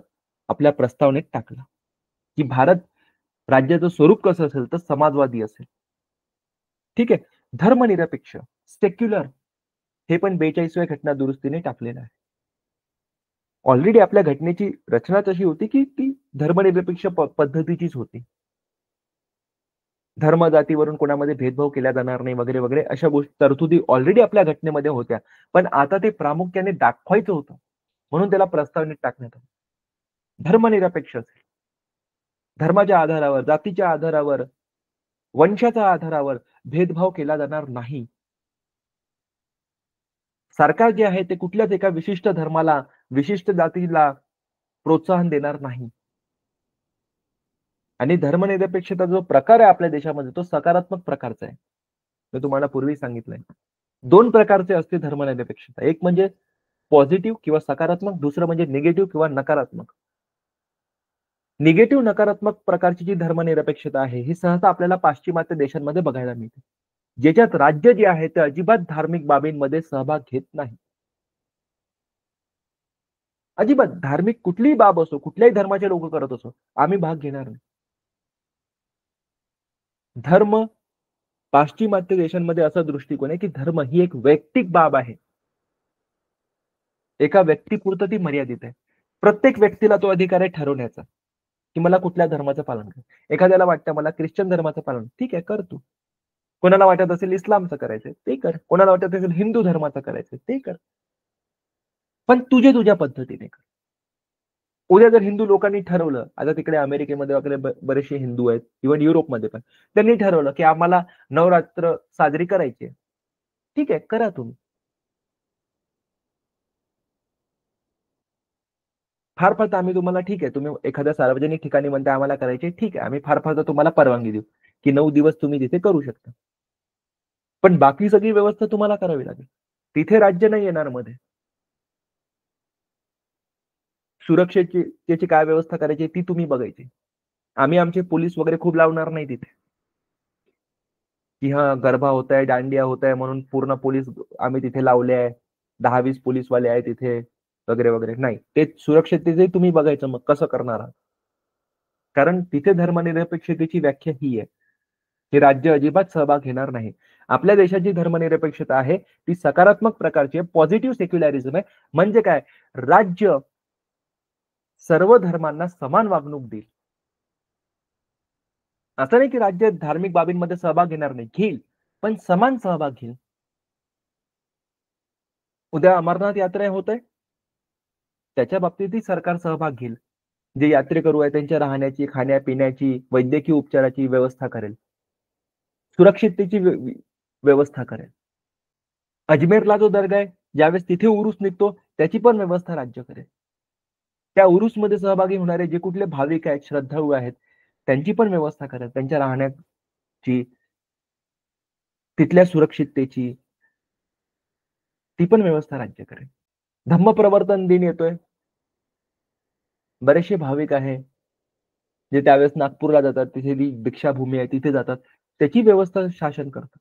आपल्या प्रस्तावनेत टाकला, की भारत राज्याचं स्वरूप कसं असेल तर समाजवादी असेल. ठीक आहे. धर्मनिरपेक्ष, सेक्युलर हे पण 42व्या घटना दुरुस्तीने टाकलेलं आहे. ऑलरेडी आपल्या घटनेची रचनाच अशी होती, की ती धर्मनिरपेक्ष पद्धतीचीच होती. धर्म, जातीवरून कोणामध्ये भेदभाव केला जाणार नाही वगैरे, वगैरे अशा गोष्टी तरतुदी ऑलरेडी आपल्या घटनेमध्ये होत्या. पण आता ते प्रामुख्याने दाखवायचं होतं. म्हणून त्याला प्रस्तावनेत टाकण्यात आलं. धर्मनिरपेक्ष असेल. धर्माच्या आधारावर, जातीच्या आधारावर, वंशाच्या आधारावर भेदभाव केला जाणार नाही. सरकार जे आहे ते कुठल्याच एका विशिष्ट धर्माला, विशिष्ट जातीला प्रोत्साहन देणार नाही. आणि धर्मनिरपेक्षता जो प्रकार आहे आपल्या देशामध्ये तो सकारात्मक प्रकारचा आहे. मी तुम्हाला पूर्वी सांगितलंय. 2 प्रकारचे असते धर्मनिरपेक्षता. एक म्हणजे पॉझिटिव्ह किंवा सकारात्मक, दुसरं म्हणजे निगेटिव्ह किंवा नकारात्मक. निगेटिव्ह नकारात्मक प्रकारची जी धर्मनिरपेक्षता आहे, ही सहसा आपल्याला पाश्चिमात्य देशांमध्ये बघायला मिळते. ज्याच्यात राज्य जे आहे ते अजिबात धार्मिक बाबींमध्ये सहभाग घेत नाही. अजिबात धार्मिक कुठलीही बाब असो, कुठल्याही धर्माचे लोक करत असो, आम्ही भाग घेणार नाही. धर्म पाश्चिमात्य देशांमध्ये असा दृष्टिकोन आहे, की धर्म ही एक वैयक्तिक बाब आहे. एका व्यक्तीपुरतं ती मर्यादित आहे. प्रत्येक व्यक्तीला तो अधिकार आहे ठरवण्याचा, की मला कुठल्या धर्माचं पालन करायचं. एखाद्याला वाटतं मला ख्रिश्चन धर्माचं पालन, ठीक आहे कर तू. कोणाला वाटत असेल इस्लामचं करायचंय, ते कर. कोणाला वाटत असेल हिंदू धर्माचं करायचंय, ते कर. पण तुझ्या पद्धतीने कर. उद्या जर हिंदू लोकांनी ठरवलं, आता तिकडे अमेरिकेमध्ये वगैरे बरेचसे हिंदू आहेत, इव्हन युरोपमध्ये पण, त्यांनी ठरवलं, की आम्हाला नवरात्र साजरी करायची आहे. ठीक आहे, करा तुम्ही. फार फार तर आम्ही तुम्हाला ठीक आहे, तुम्ही एखाद्या सार्वजनिक ठिकाणी म्हणता आम्हाला करायचे, ठीक आहे, आम्ही फार फार तर तुम्हाला परवानगी देऊ, की 9 दिवस तुम्ही तिथे करू शकता. पण बाकी सगळी व्यवस्था तुम्हाला करावी लागेल. तिथे राज्य नाही येणार मध्ये. सुरक्षेची त्याची काय व्यवस्था करायची ती तुम्ही बघायची. आम्ही आमचे पोलीस वगैरे खूप लावणार नाही तिथे, की हां, गरबा होतंय, दांडिया होतंय म्हणून पूर्ण पोलीस आम्ही तिथे लावले आहे. 10-20 पोलीसवाले आहेत तिथे वगैरे, वगैरे. नाही. ते सुरक्षिततेचंही तुम्ही बघायचं मग कसं करणार आहात. कारण तिथे धर्मनिरपेक्षतेची व्याख्या ही आहे की राज्य अजिबात सहभाग घेणार नाही. आपल्या देशाची धर्मनिरपेक्षता आहे ती सकारात्मक प्रकारची आहे, पॉझिटिव्ह सेक्युलरिझम आहे. म्हणजे काय, राज्य सर्व धर्मांना समान वागणूक देईल. असं नाही की राज्य धार्मिक बाबींमध्ये सहभाग घेणार नाही, घेईल, पण समान सहभाग घेईल. उद्या अमरनाथ यात्रा होत आहे, त्याच्या बाबतीतही सरकार सहभाग घेईल. जे यात्रेकरू आहे त्यांच्या राहण्याची, खाण्यापिण्याची, वैद्यकीय उपचाराची व्यवस्था करेल, सुरक्षिततेची व्यवस्था करेल. अजमेरला जो दर्गा आहे, ज्यावेळेस तिथे उरूस निघतो त्याची पण व्यवस्था राज्य करेल. त्या उरूस मध्ये सहभागी होणारे जे कुठले भाविक आहेत, श्रद्धाळू आहेत, त्यांची पण व्यवस्था करेल, त्यांच्या राहण्याची, तिथल्या सुरक्षिततेची, ती पण व्यवस्था राज्य करेल. धम्मप्रवर्तन दिन येतोय, बरेचसे भाविक आहे जे त्यावेळेस नागपूरला जातात, तिथे जी दीक्षाभूमी आहे तिथे जातात, त्याची व्यवस्था शासन करतं.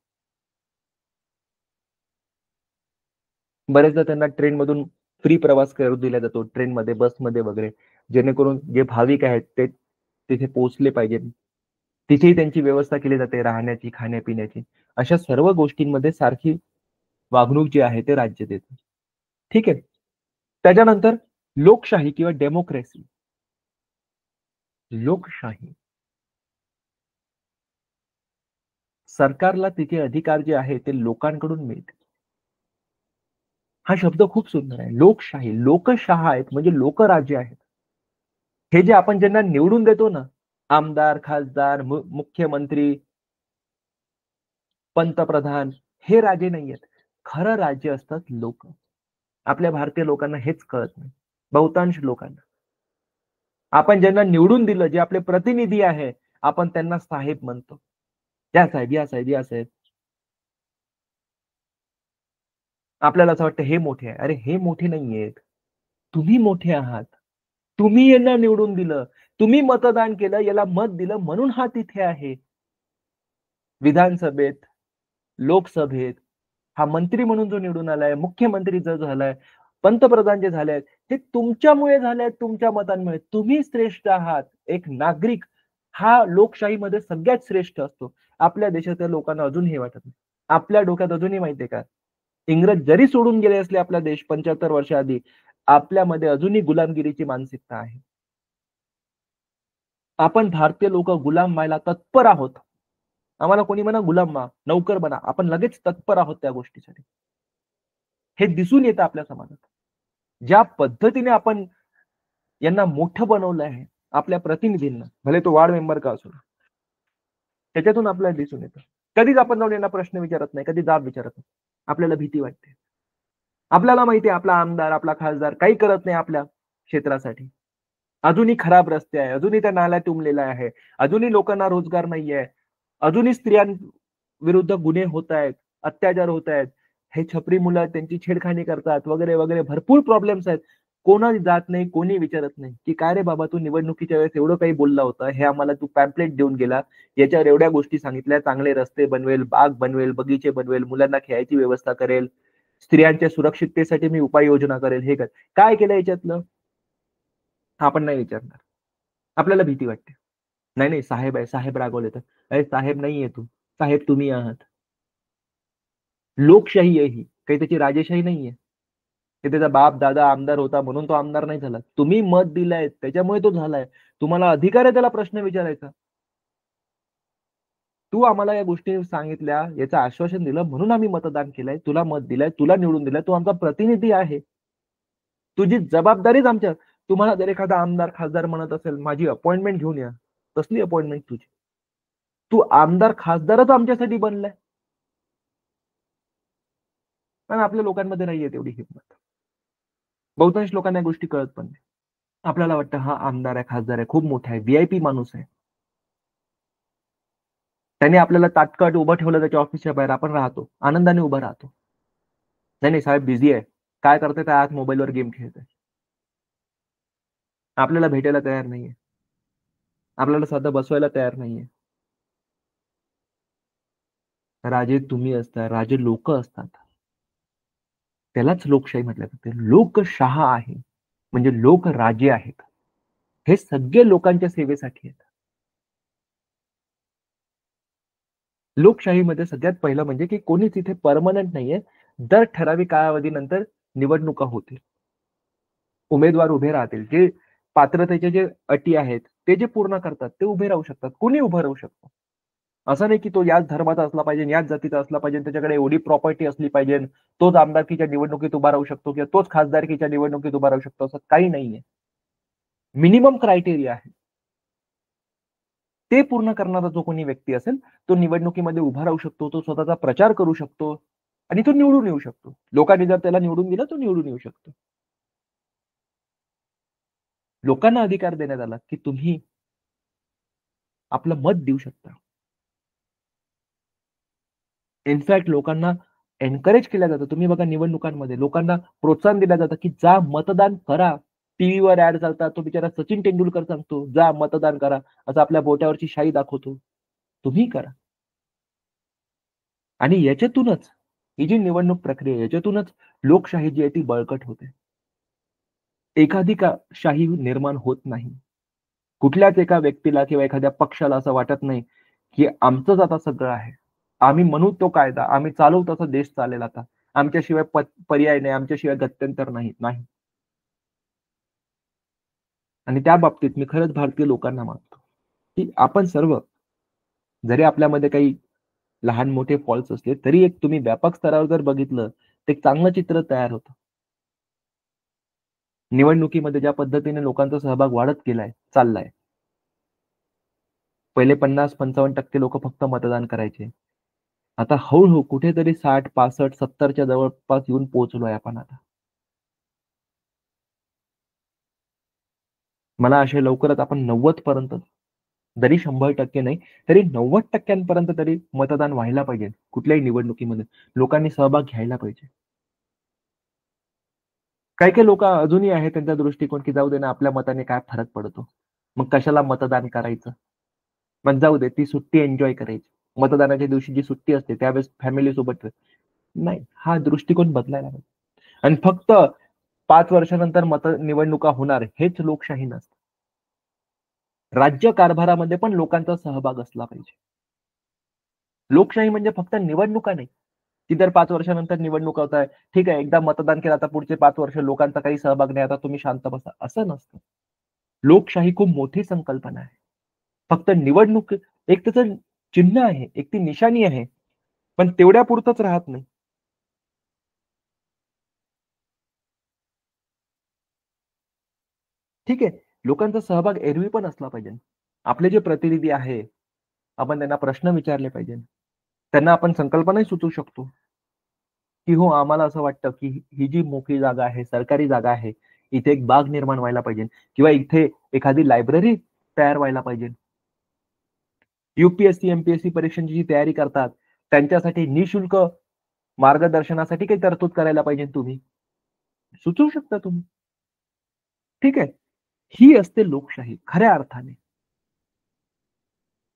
बरेचदा त्यांना ट्रेन मधून फ्री प्रवास करू दिला जातो, ट्रेनमध्ये, बसमध्ये वगैरे, जेणेकरून जे भाविक आहेत ते तिथे पोहोचले पाहिजेत. तिथेही त्यांची व्यवस्था केली जाते, राहण्याची, खाण्यापिण्याची. अशा सर्व गोष्टींमध्ये सारखी वागणूक जी आहे ते राज्य देतं. ठीक आहे. त्याच्यानंतर लोकशाही किंवा डेमोक्रेसी. लोकशाही, सरकारला तिचे अधिकार जे आहे ते लोकांकडून मिळते. हा शब्द खूप सुंदर आहे. लोकशाही, लोकशाह आहेत म्हणजे लोकराज्य आहेत. हे जे आपण ज्यांना निवडून देतो ना, आमदार, खासदार, मुख्यमंत्री, पंतप्रधान, हे राजे नाहीयेत. खरं राज्य असतात लोक. आपल्या भारतीय लोकांना हेच कळत नाही, बहुतांश लोकांना. आपण ज्यांना निवडून दिलं, जे आपले प्रतिनिधी आहे, आपण त्यांना साहेब म्हणतो. या साहेब, या साहेब, या साहेब. आपल्याला असं वाटतं हे मोठे आहे. अरे हे मोठे नाहीयेत, तुम्ही मोठे आहात. तुम्ही यांना निवडून दिलं, तुम्ही मतदान केलं, याला मत दिलं, म्हणून हा तिथे आहे. विधानसभेत, लोकसभेत हा मंत्री म्हणून जो निवडून आलाय, मुख्यमंत्री जो झालाय, पंतप्रधान जे झाले आहेत, ते तुमच्यामुळे झाले आहेत, तुमच्या मतांमुळे. तुम्ही श्रेष्ठ आहात. एक नागरिक हा लोकशाहीमध्ये सगळ्यात श्रेष्ठ असतो. आपल्या देशातल्या लोकांना अजून हे वाटत नाही. आपल्या डोक्यात अजूनही माहितीये का, इंग्रज जरी सोडून गेले असले आपला देश 75 वर्ष आधी, आपल्यामध्ये अजूनही गुलामगिरीची मानसिकता आहे. आपण भारतीय लोक गुलाम व्हायला तत्पर आहोत. आम्हाला कोणी म्हणा गुलाम व्हा, नौकर बना, आपण लगेच तत्पर आहोत त्या गोष्टीसाठी. हे दिसून येतं आपल्या समाजात. ज्या पद्धतीने आपण यांना मोठं बनवलं आहे, आपल्या प्रतिनिधींना, भले तो वार्ड मेंबर का असो, त्याच्यातून आपल्याला दिसून येतं. कधीच आपण जाऊन यांना प्रश्न विचारत नाही, कधी जाब विचारत नाही. आपल्याला भीती वाटते. आपल्याला माहिती आहे आपला आमदार, आपला खासदार काही करत नाही आपल्या क्षेत्रासाठी. अजूनही खराब रस्ते आहे, अजूनही त्या नाल्या तुंबलेल्या आहे, अजूनही लोकांना रोजगार नाहीये, अजूनही स्त्रियांविरुद्ध गुन्हे होत आहेत, अत्याचार होत आहेत, हे छपरी मुलं त्यांची छेडखानी करतात वगैरे वगैरे, भरपूर प्रॉब्लेम्स आहेत. कोणाही जात नाही, कोणी विचारत नाही की काय रे बाबा, तू निवडणुकीच्या वेळेस एवढं काही बोलला होता, हे आम्हाला तू पॅम्पलेट देऊन गेला, याच्यावर एवढ्या गोष्टी सांगितल्या, चांगले रस्ते बनवेल, बाग बनवेल, बगीचे बनवेल, मुलांना खेळायची व्यवस्था करेल, स्त्रियांच्या सुरक्षिततेसाठी मी उपाययोजना करेल, हे कर, काय केलं याच्यातलं? आपण नाही विचारणार. आपल्याला भीती वाटते. नाही नाही, साहेब आहे, साहेब रागवले तर. अरे साहेब नाहीये तू, साहेब तुम्ही आहात. लोकशाही आहे ही, काही त्याची राजेशाही नाहीये. ते त्याचा बाप दादा आमदार होता म्हणून तो आमदार नाही झाला. तुम्ही मत दिलंय त्याच्यामुळे तो झालाय. तुम्हाला अधिकार आहे त्याला प्रश्न विचारायचा. तू आम्हाला या गोष्टी सांगितल्या, याचं आश्वासन दिलं म्हणून आम्ही मतदान केलंय, तुला मत दिलंय, तुला निवडून दिलंय, तू आमचा प्रतिनिधी आहे. तुझी जबाबदारीच आमच्या. तुम्हाला जर एखादा आमदार खासदार म्हणत असेल माझी अपॉइंटमेंट घेऊन या, कसली अपॉइंटमेंट तुझी? तू आमदार खासदारच आमच्यासाठी बनलाय. पण आपल्या लोकांमध्ये नाहीये तेवढी हिंमत. बहुतांश लोकांना या गोष्टी कळत पण नाही. आपल्याला वाटतं हा आमदार आहे, खासदार आहे, खूप मोठा आहे, व्हीआयपी माणूस आहे, त्याने आपल्याला तात्काळ उभं ठेवलं त्याच्या ऑफिसच्या बाहेर, आपण राहतो, आनंदाने उभं राहतो. नाही नाही साहेब बिझी आहे, काय करते त्या आज मोबाईलवर गेम खेळतोय. आपल्याला भेटायला तयार नाहीये, आपल्याला साधं बसवायला तयार नाहीये. राजे तुम्ही असता, राजे लोक असतात. त्यालाच लोकशाही म्हटलं जाते. लोकशाह आहे म्हणजे लोक राजे आहेत. हे सगळे लोकांच्या सेवेसाठी आहेत. लोकशाहीमध्ये सगळ्यात पहिलं म्हणजे की कोणीच इथे परमनंट नाहीये. दर ठराविक कालावधीनंतर निवडणुका होतील. उमेदवार उभे राहतील. जे पात्रतेचे जे अटी आहेत, ते जे पूर्ण करतात, ते उभे राहू शकतात. कोणी उभं राहू शकतो. असं नाही की तो याच धर्माचा असला पाहिजे, याच जातीचा असला पाहिजे, त्याच्याकडे एवढी प्रॉपर्टी असली पाहिजे, तोच आमदारकीच्या निवडणुकीत उभा राहू शकतो किंवा तोच खासदारकीच्या निवडणुकीत उभा राहू शकतो, असं काही नाहीये. मिनिमम क्रायटेरिया आहे. ते पूर्ण करणारा जो कोणी व्यक्ती असेल, तो निवडणुकीमध्ये उभा राहू शकतो, तो स्वतःचा प्रचार करू शकतो आणि तो निवडून येऊ शकतो. लोकांनी जर त्याला निवडून दिलं, तो निवडून येऊ शकतो. लोकांना अधिकार देण्यात आला, की तुम्ही आपलं मत देऊ शकता. इनफॅक्ट लोकांना एन्करेज केलं जातं. तुम्ही बघा निवडणुकांमध्ये लोकांना प्रोत्साहन दिलं जातं, की जा मतदान करा. टीव्हीवर ॲड चालतात. तो बिचारा सचिन तेंडुलकर सांगतो, "जा मतदान करा." असं आपल्या बोटावरची शाई दाखवतो. तुम्ही करा. आणि याच्यातूनच ही जी निवडणूक प्रक्रिया आहे, याच्यातूनच लोकशाही जी आहे ती बळकट होते. एकाधिकारशाही निर्माण होत नाही. कुठल्याच एका व्यक्तीला किंवा एखाद्या पक्षाला असं वाटत नाही, की आमचंच आता सगळं आहे. आम्ही म्हणू तो कायदा, आम्ही चालवू तसा देश चालेल आता. आमच्याशिवाय पर्याय नाही, आमच्याशिवाय गत्यंतर नाही. नाही. आणि त्या बाबतीत मी खरंच भारतीय लोकांना मानतो, की आपण सर्व जरी आपल्यामध्ये काही लहान-मोठे फॉल्ट्स असले, तरी एक तुम्ही व्यापक स्तरावर जर बघितलं, तर एक चांगलं चित्र तयार होतं. निवडणुकीमध्ये ज्या पद्धतीने लोकांचा सहभाग वाढत गेलाय, चाललाय. पहिले 50-55% लोकं फक्त मतदान करायचे. आता हळू-हळू कुठेतरी 60, 65, 70च्या जवळपास येऊन पोहोचलोय आपण आता. मला आशा लवकरच आपण 90 पर्यंत जरी 100% नाही, तरी 90% तरी मतदान व्हायला पाहिजे. कुठल्याही निवडणुकीमध्ये लोकांनी सहभाग घ्यायला पाहिजे. काही-काही लोकं अजूनही आहे त्यांचा दृष्टिकोन, की जाऊ दे ना आपल्या मताने काय फरक पडतो. मग कशाला मतदान करायचं? मग जाऊ दे ती सुट्टी एन्जॉय करायची. मतदानाच्या दिवशी जी सुट्टी असते त्यावेळेस फॅमिलीसोबत नाही, हा दृष्टिकोन बदलायला पाहिजे. आणि फक्त 5 वर्षानंतर निवडणुका होणार हेच लोकशाही नसते. राज्य कारभारामध्ये पण लोकांचा सहभाग असला पाहिजे. लोकशाही म्हणजे फक्त निवडणुका नाही, की दर 5 वर्षानंतर निवडणुका होत आहे. ठीक आहे, एकदा मतदान केलं आता पुढचे 5 वर्ष लोकांचा काही सहभाग नाही, आता तुम्ही शांत बसा. असं नसतं. लोकशाही खूप मोठी संकल्पना आहे. फक्त निवडणूक एक त्याचं चिन्ह आहे, एक ती निशाणी आहे. पण तेवढ्यापुरतंच राहत नाही. ठीक आहे, लोकांचा सहभाग एरवी पण असला पाहिजे. आपले जे प्रतिनिधी आहे, आपण त्यांना प्रश्न विचारले पाहिजे. त्यांना आपण संकल्पनाही सुचवू शकतो, की हो आम्हाला असं वाटतं, की ही जी मोकळी जागा आहे, सरकारी जागा आहे, इथे एक बाग निर्माण व्हायला पाहिजे किंवा इथे एखादी लायब्ररी तयार व्हायला पाहिजे. यू-पी-एस-सी, एम-पी-एस-सी परीक्षांची जी तयारी करतात, त्यांच्यासाठी निशुल्क मार्गदर्शनासाठी काही तरतूद करायला पाहिजे तुम्ही. सुचवू शकता तुम्ही. ठीक आहे. ही असते लोकशाही खऱ्या अर्थाने.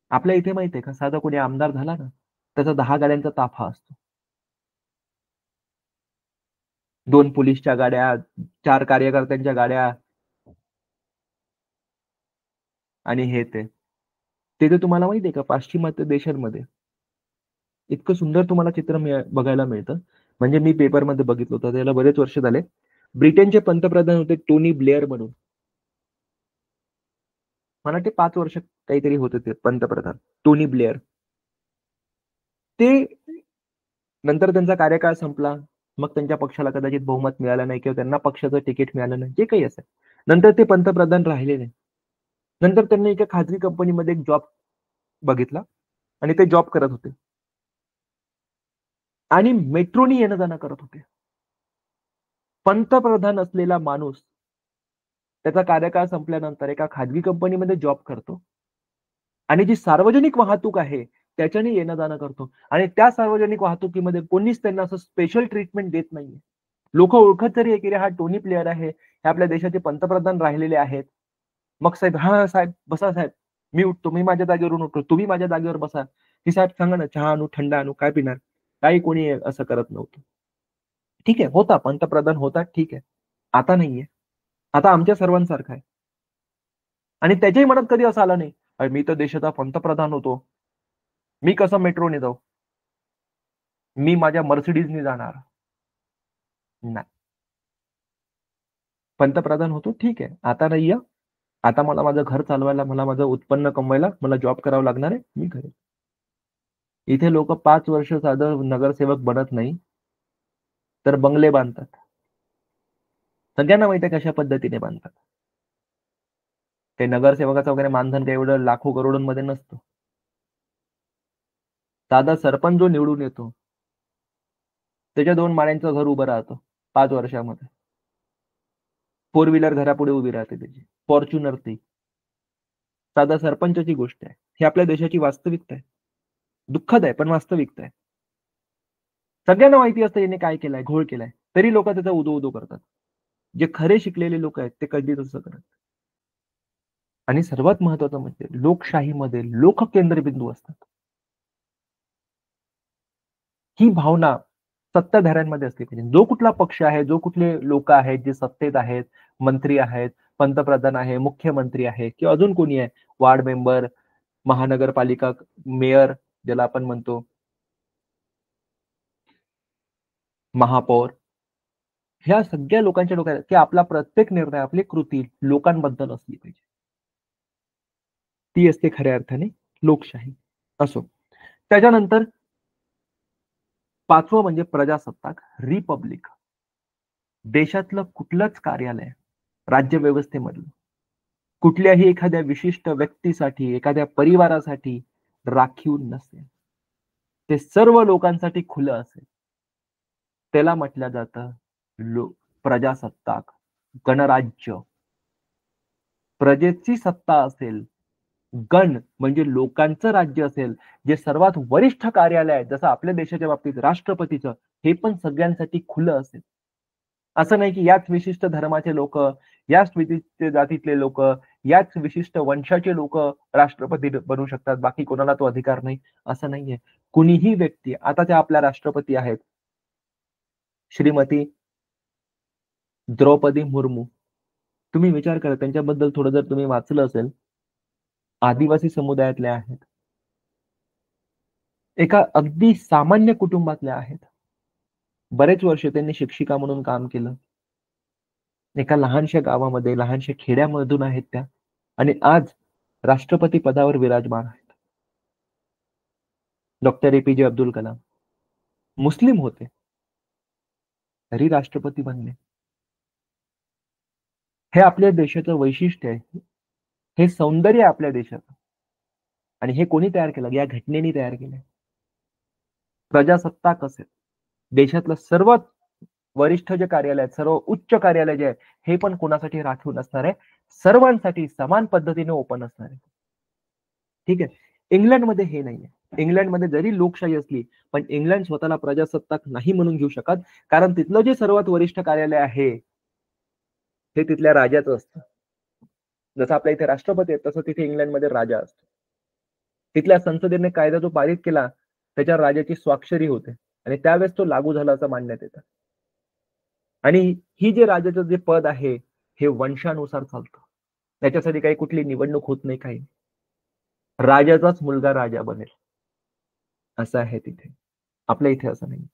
आपल्या इथे माहिती आहे का, साधा कोणी आमदार झाला ना, त्याचा 10 गाड्यांचा ताफा असतो. 2 पोलिसच्या गाड्या, 4 कार्यकर्त्यांच्या गाड्या आणि हे ते. तिथे तुम्हाला माहिती आहे का, पाश्चिमात्य देशांमध्ये इतकं सुंदर तुम्हाला चित्र बघायला मिळतं. म्हणजे मी पेपरमध्ये बघितलं होतं, त्याला बरेच वर्ष झाले. ब्रिटनचे पंतप्रधान होते टोनी ब्लेअर म्हणून. मला वाटते 5 वर्ष काहीतरी होते ते पंतप्रधान, टोनी ब्लेअर. ते नंतर त्यांचा कार्यकाळ संपला. मग त्यांच्या पक्षाला कदाचित बहुमत मिळालं नाही किंवा त्यांना पक्षाचं तिकीट मिळालं नाही, जे काही असेल. नंतर ते पंतप्रधान राहिले नाही. नंतर त्यांनी एका खाजगी कंपनीमध्ये एक जॉब बघितला आणि ते जॉब करत होते आणि मेट्रोनी येणं-जाणं करत होते. पंतप्रधान असलेला माणूस त्याचा कार्यकाळ संपल्यानंतर एका खाजगी कंपनीमध्ये जॉब करतो आणि जी सार्वजनिक वाहतूक आहे, त्याच्याने येणं-जाणं करतो आणि त्या सार्वजनिक वाहतुकीमध्ये कोणीच त्यांना असं स्पेशल ट्रीटमेंट देत नाहीये. लोकं ओळखत तरी आहे, की हा टोनी प्लेयर आहे. हे आपल्या देशाचे पंतप्रधान राहिलेले आहेत. मग साहेब, "हां, साहेब, बसा साहेब. मी उठतो. मी माझ्या जागेवरून उठतो. तुम्ही माझ्या जागेवर बसा." की "साहेब सांगा ना, चहा आणू, थंड आणू, काय पिणार?" काही कोणी असं करत नव्हतं. ठीक आहे, होता पंतप्रधान होता, ठीक आहे. आता नाहीये. आता आमच्या सर्वांसारखा आहे. आणि त्याच्याही मनात कधी असं आलं नाही, "अरे, मी तर देशाचा पंतप्रधान होतो, मी कसं मेट्रोने जाऊ, मी माझ्या मर्सिडीजने जाणार." नाही. पंतप्रधान होतो, ठीक आहे. आता नाहीये. आता मला माझं घर चालवायला, मला माझं उत्पन्न कमवायला मला जॉब करावं लागणार आहे. मी करेन. इथे लोकं 5 वर्ष साधं नगरसेवक बनत नाही, तर बंगले बांधतात. सगळ्यांना माहिती आहे कशा पद्धतीने बांधतात. ते नगरसेवकाचं वगैरे मानधन काही एवढं लाखो करोडोंमध्ये नसतं. साधा सरपंच जो निवडून येतो, त्याच्या 2 माळ्यांचं घर उभं राहतं 5 वर्षामध्ये. फोर व्हीलर घरापुढे उभी राहते त्याची. फॉर्च्युनर ती. साधा सरपंचाची गोष्ट आहे. ही आपल्या देशाची वास्तविकता आहे. दुःखद आहे, पण वास्तविकता आहे. सगळ्यांना माहिती असतं याने काय केलंय, घोळ केलाय. तरी लोकं त्याचा उदो-उदो करतात. जे खरे शिकलेले लोक आहेत, ते कधीच असं करत नाही. आणि सर्वात महत्त्वाचं म्हणजे लोकशाहीमध्ये लोक केंद्रबिंदू असतात. ही भावना सत्ताधाऱ्यांमध्ये असली पाहिजे. जो कुठला पक्ष आहे, जो कुठले लोक आहेत, जे सत्तेत आहेत, मंत्री आहेत, पंतप्रधान आहे, मुख्यमंत्री आहे किंवा अजून कोणी आहे, वार्ड मेंबर, महानगरपालिका मेयर ज्याला आपण म्हणतो, महापौर, ह्या सगळ्या लोकांच्या डोक्यात की आपला प्रत्येक निर्णय, आपली कृती लोकांबद्दल असली पाहिजे. ती असते खऱ्या अर्थाने लोकशाही. असो. त्याच्यानंतर 5वं म्हणजे प्रजासत्ताक, रिपब्लिक. देशातलं कुठलंच कार्यालय, राज्यव्यवस्थेमधलं, कुठल्याही एखाद्या विशिष्ट व्यक्तीसाठी, एखाद्या परिवारासाठी राखीव नसेल. ते सर्व लोकांसाठी खुलं असेल. त्याला म्हटलं जातं प्रजासत्ताक, गणराज्य. प्रजेची सत्ता असेल, गण म्हणजे लोकांचं राज्य असेल, जे सर्वात वरिष्ठ कार्यालय आहे, जसं आपल्या देशाच्या बाबतीत राष्ट्रपतीचं, हे पण सगळ्यांसाठी खुलं असेल. असं नाही की याच विशिष्ट धर्माचे लोक, याच विशिष्ट जातीतले लोक, याच विशिष्ट वंशाचे लोक राष्ट्रपती बनू शकतात, बाकी कोणाला तो अधिकार नाही, असं नाहीये. कुणीही व्यक्ती, आता त्या आपल्या राष्ट्रपती आहेत, श्रीमती द्रौपदी मुर्मू. तुम्ही विचार करा त्यांच्याबद्दल थोडं जर तुम्ही वाचलं असेल, आदिवासी समुदायातल्या आहेत. एका अगदी सामान्य कुटुंबातल्या आहेत. बरेच वर्ष त्यांनी शिक्षिका म्हणून काम केलं. एका लहानशा गावामध्ये, लहानशा खेड्यामधून आहेत त्या आणि आज राष्ट्रपती पदावर विराजमान आहेत. Doctor APJ. Abdul Kalam Muslim होते, तरी राष्ट्रपती बनले. हे आपल्या देशाचं वैशिष्ट्य आहे. हे सौंदर्य आहे आपल्या देशाचं. आणि हे कोणी तयार केलं? या घटनेने तयार केलंय. प्रजासत्ताक असेल, देशातलं सर्वात वरिष्ठ जे कार्यालय आहेत, सर्व उच्च कार्यालय जे आहे, हे पण कोणासाठी राखीव नसणार आहे, सर्वांसाठी समान पद्धतीने ओपन असणार आहे. ठीक आहे. इंग्लंडमध्ये हे नाहीये. इंग्लंडमध्ये जरी लोकशाही असली, पण इंग्लंड स्वतःला प्रजासत्ताक नाही म्हणून घेऊ शकत, कारण तिथलं जे सर्वात वरिष्ठ कार्यालय आहे, हे तिथल्या राजाचं असतं. जसं आपल्या इथे राष्ट्रपती आहेत, तसं तिथे इंग्लंडमध्ये राजा असतो. तिथल्या संसदेने कायदा जो पारित केला, त्याच्यावर राजाची स्वाक्षरी होते आणि त्यावेळेस तो लागू झाला असं मानण्यात येतं. आणि ही जे राजाचं जे पद आहे, हे वंशानुसार चालतं. त्याच्यासाठी काही कुठली निवडणूक होत नाही, काही. राजाचाच मुलगा राजा बनेल, असं आहे तिथे. आपल्या इथे असं नाही.